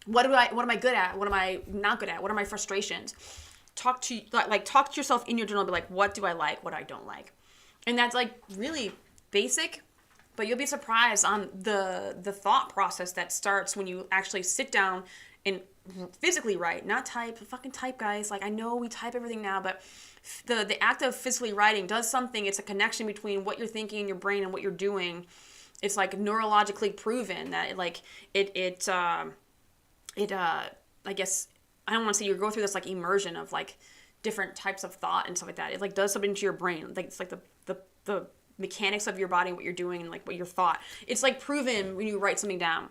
What am I good at? What am I not good at? What are my frustrations? Talk to yourself in your journal, be like, what do I like, what I don't like? And that's like really basic. But you'll be surprised on the thought process that starts when you actually sit down and physically write, not type. Fucking type, guys. Like, I know we type everything now, but the act of physically writing does something. It's a connection between what you're thinking in your brain and what you're doing. It's like neurologically proven that I guess, I don't want to say you go through this like immersion of like different types of thought and stuff like that. It like does something to your brain. Like it's like the mechanics of your body and what you're doing and like what your thought. It's like proven when you write something down.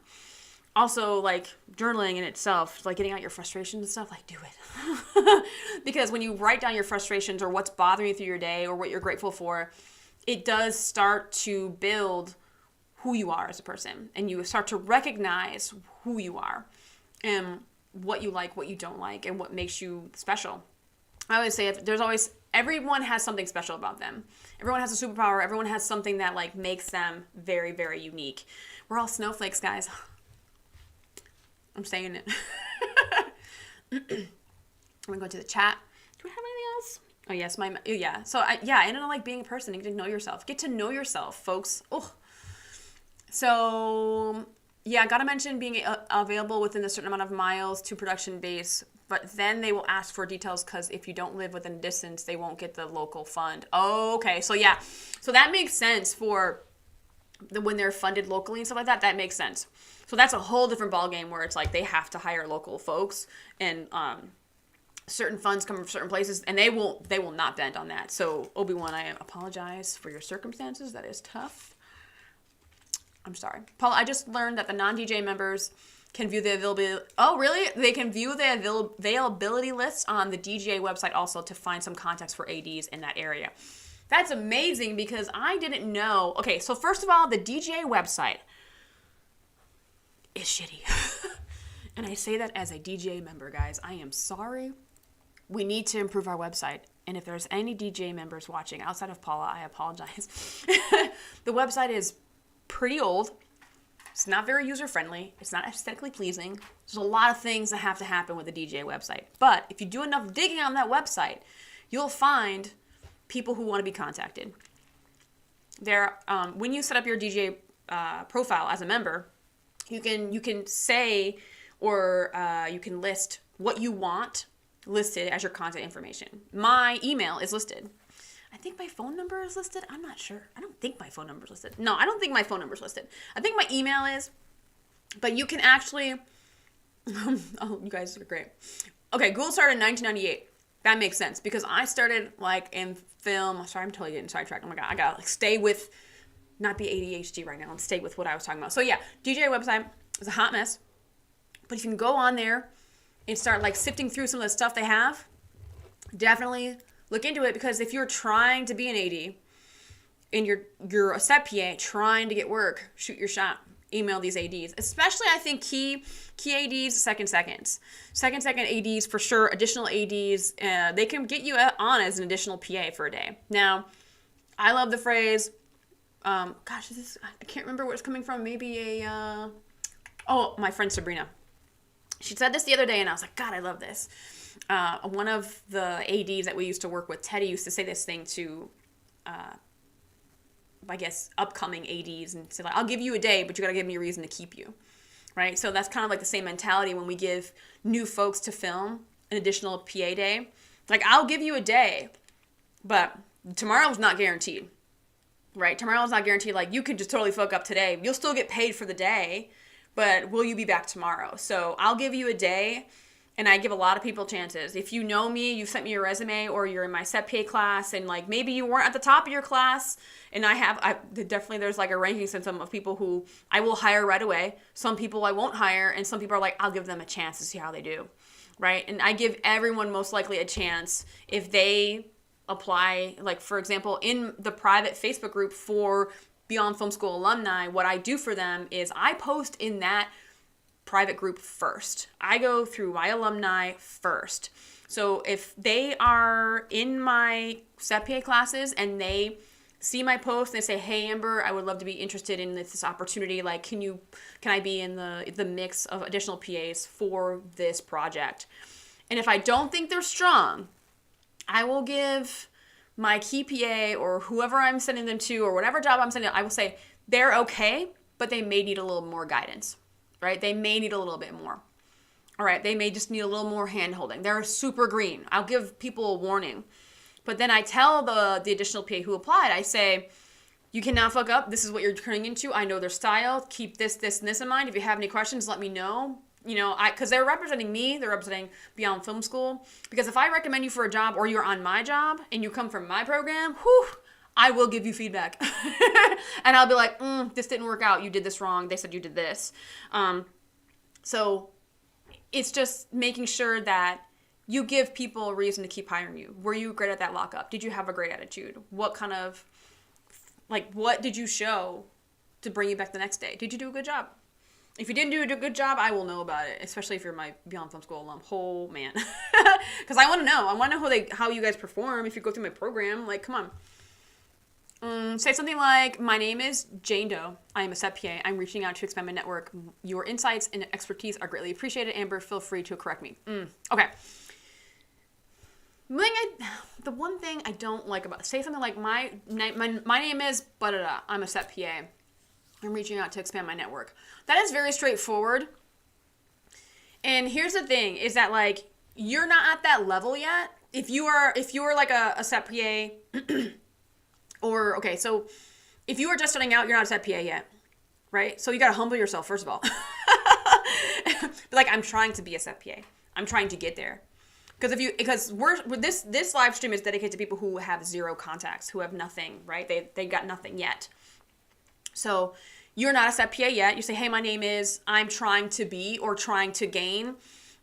Also, like journaling in itself, like getting out your frustrations and stuff, like do it. Because when you write down your frustrations or what's bothering you through your day or what you're grateful for, it does start to build who you are as a person. And you start to recognize who you are and what you like, what you don't like, and what makes you special. I always say everyone has something special about them. Everyone has a superpower. Everyone has something that like makes them very, very unique. We're all snowflakes, guys. I'm saying it. I'm gonna go to the chat. Do we have anything else? Oh yes, So I ended up like being a person. You get to know yourself. Get to know yourself, folks. Oh. So yeah, gotta mention being available within a certain amount of miles to production base. But then they will ask for details because if you don't live within a distance, they won't get the local fund. Oh, okay. So yeah. So that makes sense for when they're funded locally and stuff like that. That makes sense. So that's a whole different ballgame where it's like they have to hire local folks and certain funds come from certain places and they will not bend on that. So Obi-Wan, I apologize for your circumstances. That is tough. I'm sorry. Paul, I just learned that the non-DJ members can view the availability. Oh, really? They can view the availability list on the DJ website also to find some context for ADs in that area. That's amazing because I didn't know. Okay, so first of all, the DJ website is shitty. And I say that as a DJ member, guys. I am sorry. We need to improve our website. And if there's any DJ members watching outside of Paula, I apologize. The website is pretty old. It's not very user-friendly. It's not aesthetically pleasing. There's a lot of things that have to happen with the DJ website. But if you do enough digging on that website, you'll find people who want to be contacted. When you set up your DJ profile as a member, you can say or you can list what you want listed as your contact information. My email is listed. I think my phone number is listed. I'm not sure. I don't think my phone number is listed. No, I don't think my phone number is listed. I think my email is. But you can actually... oh, you guys are great. Okay, Google started in 1998. That makes sense because I started like in film. Sorry, I'm totally getting sidetracked. Oh my God, I gotta like stay with, not be ADHD right now and stay with what I was talking about. So yeah, DJ website is a hot mess. But if you can go on there and start like sifting through some of the stuff they have, definitely look into it because if you're trying to be an AD and you're a set PA trying to get work, shoot your shot. Email these ADs, especially I think key ADs, second ADs for sure, additional ADs. They can get you on as an additional PA for a day. Now, I love the phrase. I can't remember where it's coming from. Maybe my friend Sabrina. She said this the other day, and I was like, God, I love this. One of the ADs that we used to work with, Teddy, used to say this thing to. I guess, upcoming ADs and say, like, I'll give you a day, but you got to give me a reason to keep you, right? So that's kind of like the same mentality when we give new folks to film an additional PA day. Like, I'll give you a day, but tomorrow's not guaranteed. right? Tomorrow's not guaranteed. Like, you could just totally fuck up today. You'll still get paid for the day, but will you be back tomorrow? So I'll give you a day, and I give a lot of people chances. If you know me, you sent me your resume, or you're in my CEPA class, and like maybe you weren't at the top of your class, and I definitely, there's like a ranking system of people who I will hire right away. Some people I won't hire, and some people are like, I'll give them a chance to see how they do, right? And I give everyone most likely a chance if they apply. Like, for example, in the private Facebook group for Beyond Film School alumni, what I do for them is I post in that private group first. I go through my alumni first. So if they are in my CEPA classes and they see my post and they say, hey, Amber, I would love to be interested in this opportunity. Like, can I be in the mix of additional PAs for this project? And if I don't think they're strong, I will give my key PA or whoever I'm sending them to, or whatever job I'm sending them, I will say they're okay, but they may need a little more guidance, right? They may need a little bit more. All right, they may just need a little more hand-holding. They're super green. I'll give people a warning. But then I tell the additional PA who applied, I say, you cannot fuck up. This is what you're turning into. I know their style. Keep this, this, and this in mind. If you have any questions, let me know. You know, because they're representing me, they're representing Beyond Film School. Because if I recommend you for a job, or you're on my job and you come from my program, I will give you feedback. And I'll be like, this didn't work out. You did this wrong. They said you did this. So it's just making sure that you give people a reason to keep hiring you. Were you great at that lockup? Did you have a great attitude? What did you show to bring you back the next day? Did you do a good job? If you didn't do a good job, I will know about it, especially if you're my Beyond Film School alum. Oh, man. Because I want to know. I want to know how you guys perform if you go through my program. Like, come on. Say something like, my name is Jane Doe. I am a CEPA. I'm reaching out to expand my network. Your insights and expertise are greatly appreciated. Amber, feel free to correct me. Okay. The one thing I don't like about, say something like, my name is ba-da-da. I'm a CEPA. I'm reaching out to expand my network. That is very straightforward. And here's the thing, is that like, you're not at that level yet. If you are like a CEPA, or, okay, so if you are just starting out, you're not a CEPA yet, right? So you gotta humble yourself, first of all. Like, I'm trying to be a CEPA. I'm trying to get there. Because this live stream is dedicated to people who have zero contacts, who have nothing, right? They got nothing yet. So you're not a CEPA yet. You say, hey, my name is, I'm trying to be, or trying to gain.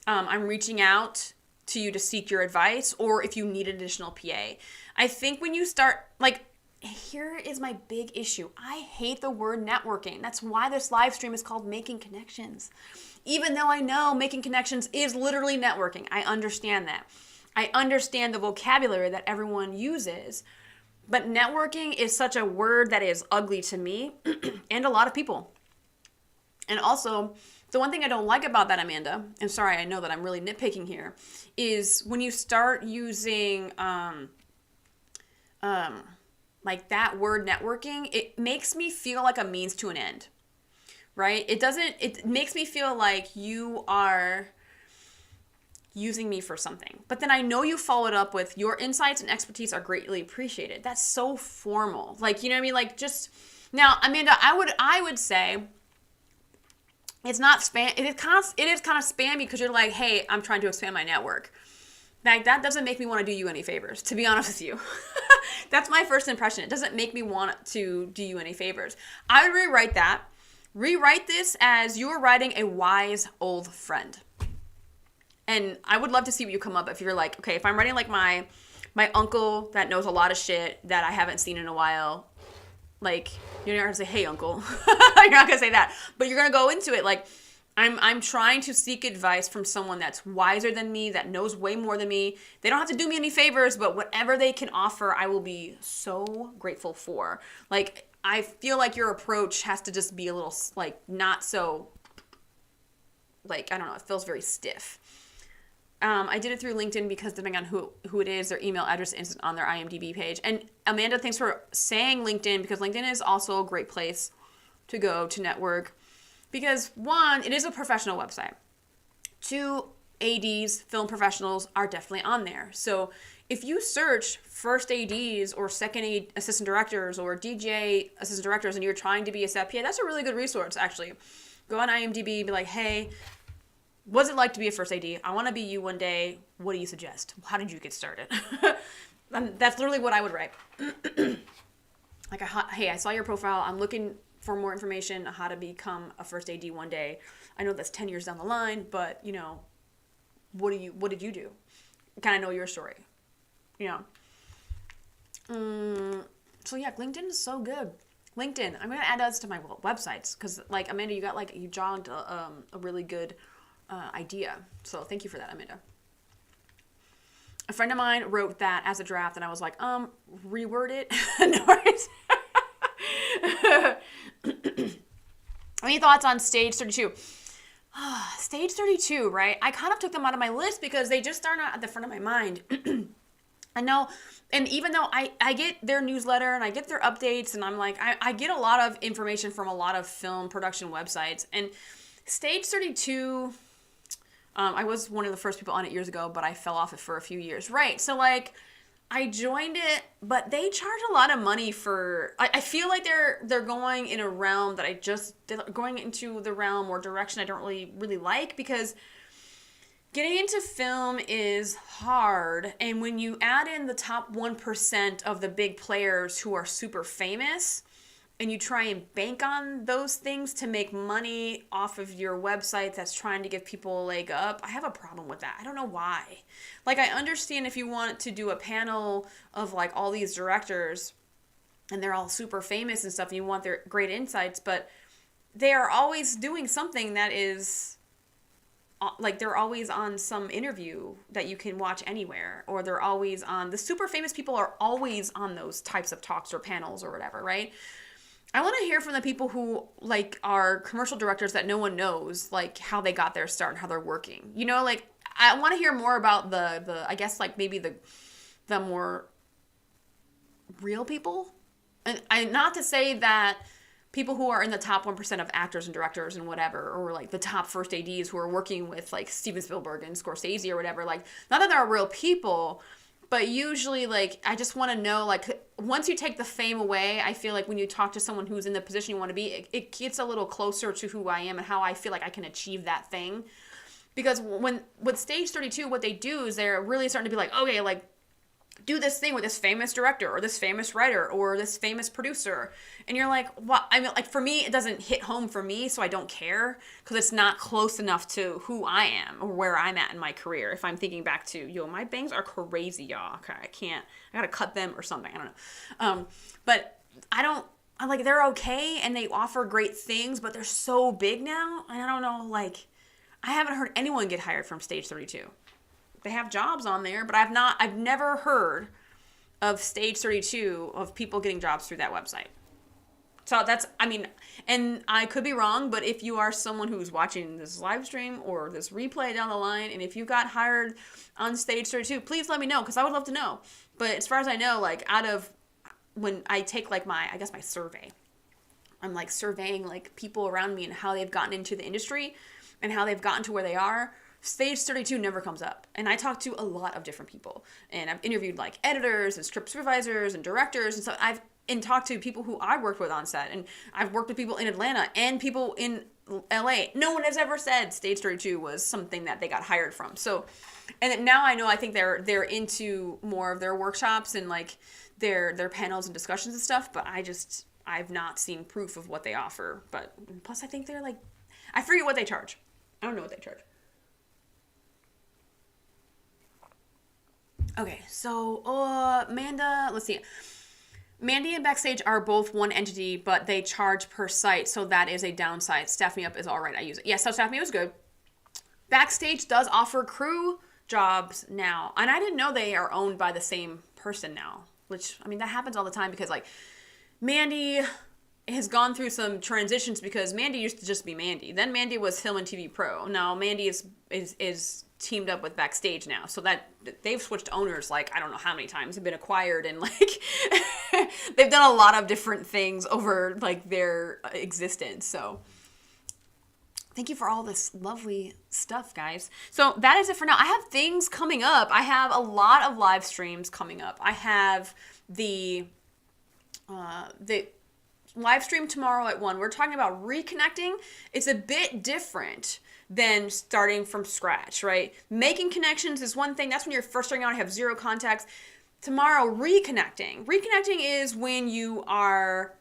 I'm reaching out to you to seek your advice, or if you need an additional PA. I think when you start, like, here is my big issue. I hate the word networking. That's why this live stream is called Making Connections. Even though I know making connections is literally networking. I understand that. I understand the vocabulary that everyone uses. But networking is such a word that is ugly to me and a lot of people. And also, the one thing I don't like about that, Amanda, and sorry, I know that I'm really nitpicking here, is when you start using like that word networking, it makes me feel like a means to an end, right? It makes me feel like you are using me for something. But then I know you followed up with, your insights and expertise are greatly appreciated. That's so formal. Like, you know what I mean? Like, just, now, Amanda, I would say it's not spam. It is kind of spammy because you're like, hey, I'm trying to expand my network. Like, that doesn't make me want to do you any favors, to be honest with you. That's my first impression. It doesn't make me want to do you any favors. I would rewrite that. Rewrite this as you're writing a wise old friend. And I would love to see what you come up if you're like, okay, if I'm writing like my uncle that knows a lot of shit that I haven't seen in a while, like, you're not gonna say, hey, uncle. You're not gonna say that. But you're gonna go into it like, I'm trying to seek advice from someone that's wiser than me, that knows way more than me. They don't have to do me any favors, but whatever they can offer, I will be so grateful for. Like, I feel like your approach has to just be a little, like, not so, like, I don't know, it feels very stiff. I did it through LinkedIn because depending on who it is, their email address is on their IMDb page. And Amanda, thanks for saying LinkedIn, because LinkedIn is also a great place to go to network. Because one, it is a professional website. Two, ADs, film professionals are definitely on there. So if you search first ADs or second assistant directors or DJ assistant directors and you're trying to be a SAP PA, that's a really good resource, actually. Go on IMDb, be like, hey, what's it like to be a first AD? I want to be you one day. What do you suggest? How did you get started? That's literally what I would write. Like, hey, I saw your profile. I'm looking for more information on how to become a first AD one day. I know that's 10 years down the line, but, you know, what did you do? Kind of know your story, you know? So yeah, LinkedIn is so good. LinkedIn, I'm going to add those to my websites because, like, Amanda, you jogged a really good idea. So thank you for that, Amanda. A friend of mine wrote that as a draft, and I was like, reword it. Any thoughts on Stage 32? Stage 32, right? I kind of took them out of my list because they just are not at the front of my mind. I know, and even though I get their newsletter and I get their updates, and I'm like, I get a lot of information from a lot of film production websites, and Stage 32... I was one of the first people on it years ago, but I fell off it for a few years. Right. So, like, I joined it, but they charge a lot of money for... I feel like they're going in a realm that they're going into the realm or direction I don't really like, because getting into film is hard. And when you add in the top 1% of the big players who are super famous, and you try and bank on those things to make money off of your website that's trying to give people a leg up, I have a problem with that. I don't know why. Like, I understand if you want to do a panel of, like, all these directors and they're all super famous and stuff and you want their great insights, but they are always doing something that is, like, they're always on some interview that you can watch anywhere, or they're always on... The super famous people are always on those types of talks or panels or whatever, right? I want to hear from the people who, like, are commercial directors that no one knows, like, how they got their start and how they're working. You know, like, I want to hear more about the I guess, like, maybe the more real people. And not to say that people who are in the top 1% of actors and directors and whatever, or, like, the top first ADs who are working with, like, Steven Spielberg and Scorsese or whatever, like, not that they're real people, but usually, like, I just want to know, like, once you take the fame away, I feel like when you talk to someone who's in the position you want to be, it gets a little closer to who I am and how I feel like I can achieve that thing. Because with Stage 32, what they do is they're really starting to be like, okay, like, do this thing with this famous director or this famous writer or this famous producer. And you're like, what? I mean, like, for me, it doesn't hit home for me, so I don't care because it's not close enough to who I am or where I'm at in my career. If I'm thinking back to, my bangs are crazy, y'all. Okay, I gotta cut them or something. I don't know. But I'm like, they're okay and they offer great things, but they're so big now. And I don't know, like, I haven't heard anyone get hired from Stage 32. They have jobs on there, but I've never heard of Stage 32 of people getting jobs through that website. So and I could be wrong, but if you are someone who's watching this live stream or this replay down the line, and if you got hired on Stage 32, please let me know, because I would love to know. But as far as I know, like, out of when I take, like, my survey, I'm, like, surveying, like, people around me and how they've gotten into the industry and how they've gotten to where they are. Stage 32 never comes up. And I talk to a lot of different people. And I've interviewed, like, editors and script supervisors and directors and stuff. I've talked to people who I worked with on set. And I've worked with people in Atlanta and people in LA. No one has ever said Stage 32 was something that they got hired from. So, and now I know, I think they're into more of their workshops and, like, their panels and discussions and stuff. But I've not seen proof of what they offer. But plus, I think they're, like, I forget what they charge. I don't know what they charge. Okay, so Amanda, let's see. Mandy and Backstage are both one entity, but they charge per site, so that is a downside. Staff Me Up is all right. I use it. Yeah, so Staff Me Up is good. Backstage does offer crew jobs now, and I didn't know they are owned by the same person now, which, I mean, that happens all the time because, like, Mandy has gone through some transitions because Mandy used to just be Mandy. Then Mandy was Film and TV Pro. Now Mandy is teamed up with Backstage now, so that they've switched owners, like, I don't know how many times, have been acquired, and, like, they've done a lot of different things over, like, their existence. So Thank you for all this lovely stuff, guys. So that is it for now. I have things coming up. I have a lot of live streams coming up. I have the live stream tomorrow at 1. We're talking about reconnecting. It's a bit different than starting from scratch, right? Making connections is one thing. That's when you're first starting out and have zero contacts. Tomorrow, reconnecting. Reconnecting is when you are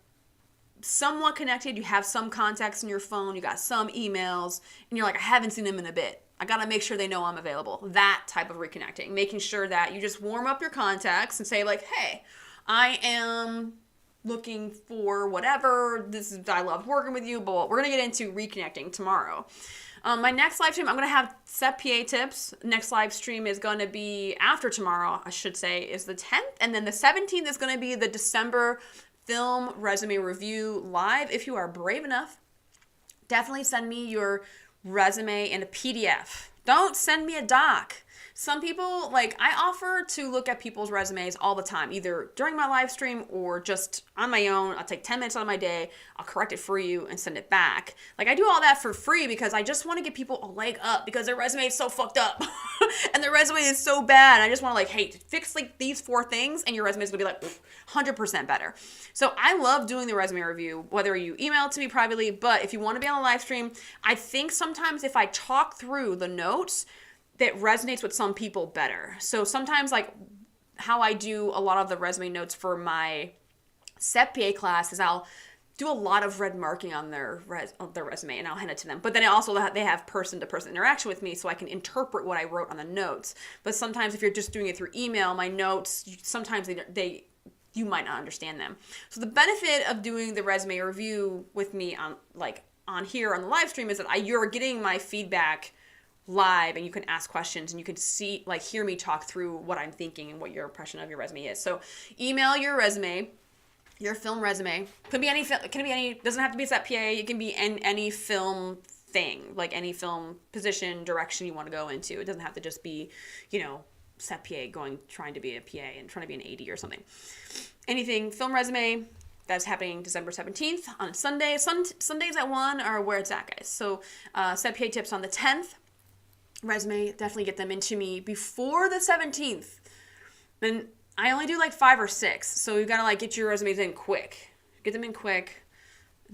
somewhat connected, you have some contacts in your phone, you got some emails, and you're like, I haven't seen them in a bit. I gotta make sure they know I'm available. That type of reconnecting. Making sure that you just warm up your contacts and say like, hey, I am looking for whatever. I love working with you, but we're gonna get into reconnecting tomorrow. My next live stream, I'm going to have set PA tips. Next live stream is going to be after tomorrow, I should say, is the 10th. And then the 17th is going to be the December film resume review live. If you are brave enough, definitely send me your resume in a PDF. Don't send me a doc. Some people, like, I offer to look at people's resumes all the time, either during my live stream or just on my own. I'll take 10 minutes out of my day, I'll correct it for you and send it back. Like, I do all that for free because I just want to give people a leg up because their resume is so fucked up and their resume is so bad. I just want to, like, hey, fix, like, these 4 things and your resume is going to be, like, 100% better. So I love doing the resume review, whether you email it to me privately, but if you want to be on a live stream, I think sometimes if I talk through the notes, that resonates with some people better. So sometimes, like, how I do a lot of the resume notes for my set PA class is I'll do a lot of red marking on their resume and I'll hand it to them. But then they have person-to-person interaction with me so I can interpret what I wrote on the notes. But sometimes if you're just doing it through email, my notes, sometimes you might not understand them. So the benefit of doing the resume review with me on here on the live stream is that you're getting my feedback live and you can ask questions and you can see, like, hear me talk through what I'm thinking and what your impression of your resume is. So email your resume, your film resume. Could be any, doesn't have to be set PA. It can be any film thing, like any film position, direction you want to go into. It doesn't have to just be, set PA trying to be a PA and trying to be an AD or something. Anything, film resume. That's happening December 17th on Sunday. Sundays at 1 are where it's at, guys. So set PA tips on the 10th. Resume, definitely get them into me before the 17th. And I only do like 5 or 6, so you gotta get your resumes in quick. Get them in quick.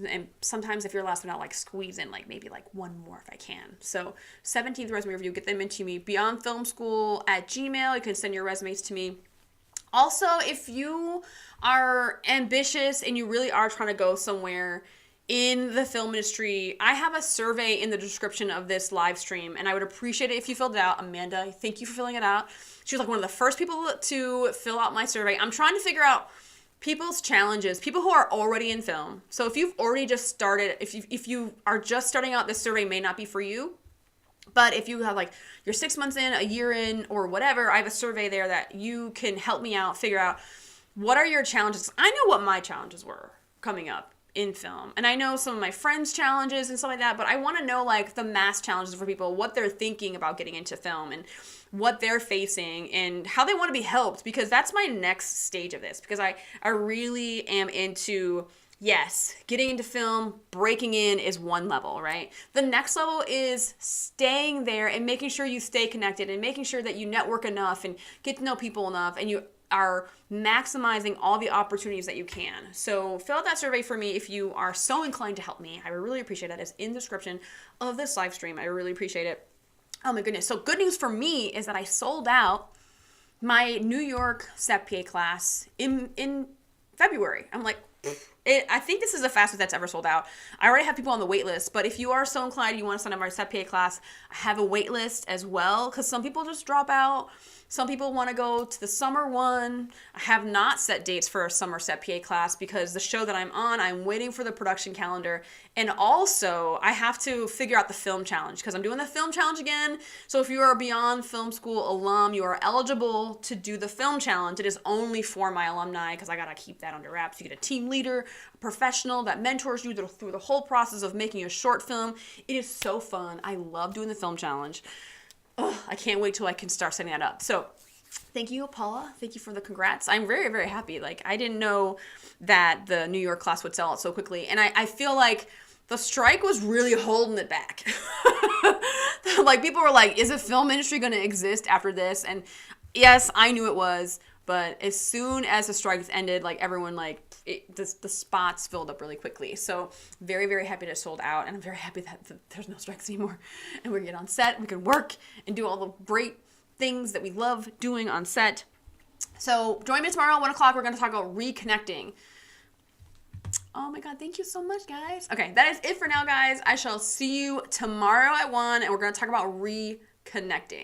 And sometimes if you're last minute, I'll squeeze in maybe one more if I can. So 17th resume review, get them into me. beyondfilmschool@gmail.com. You can send your resumes to me. Also, if you are ambitious and you really are trying to go somewhere in the film industry, I have a survey in the description of this live stream, and I would appreciate it if you filled it out. Amanda, thank you for filling it out. She was one of the first people to fill out my survey. I'm trying to figure out people's challenges, people who are already in film. So if you've already just started, if you are just starting out, this survey may not be for you. But if you have you're 6 months in, a year in, or whatever, I have a survey there that you can help me out, figure out what are your challenges. I know what my challenges were coming up in film. And I know some of my friends' challenges and stuff like that, but I want to know the mass challenges for people, what they're thinking about getting into film and what they're facing and how they want to be helped, because that's my next stage of this, because I really am into, yes, getting into film, breaking in is one level, right? The next level is staying there and making sure you stay connected and making sure that you network enough and get to know people enough and you are maximizing all the opportunities that you can. So fill out that survey for me if you are so inclined to help me. I would really appreciate that. It's in the description of this live stream. I really appreciate it. Oh my goodness. So good news for me is that I sold out my New York set PA class in February. I'm I think this is the fastest that's ever sold out. I already have people on the wait list, but if you are so inclined, you want to sign up my set PA class, I have a wait list as well, because some people just drop out. Some people want to go to the summer one. I have not set dates for a summer set PA class because the show that I'm on, I'm waiting for the production calendar. And also, I have to figure out the film challenge because I'm doing the film challenge again. So if you are a Beyond Film School alum, you are eligible to do the film challenge. It is only for my alumni because I got to keep that under wraps. You get a team leader, a professional that mentors you through the whole process of making a short film. It is so fun. I love doing the film challenge. I can't wait till I can start setting that up. So thank you, Paula. Thank you for the congrats. I'm very, very happy. I didn't know that the New York class would sell out so quickly. And I feel the strike was really holding it back. Like, people were like, is the film industry going to exist after this? And yes, I knew it was, but as soon as the strikes ended, like, everyone, like, the spots filled up really quickly. So very, very happy that it sold out, and I'm very happy that there's no strikes anymore, and we can get on set, we can work and do all the great things that we love doing on set. So join me tomorrow at 1 o'clock. We're going to talk about reconnecting. Oh my God, thank you so much, guys. Okay, that is it for now, guys. I shall see you tomorrow at 1, and we're going to talk about reconnecting.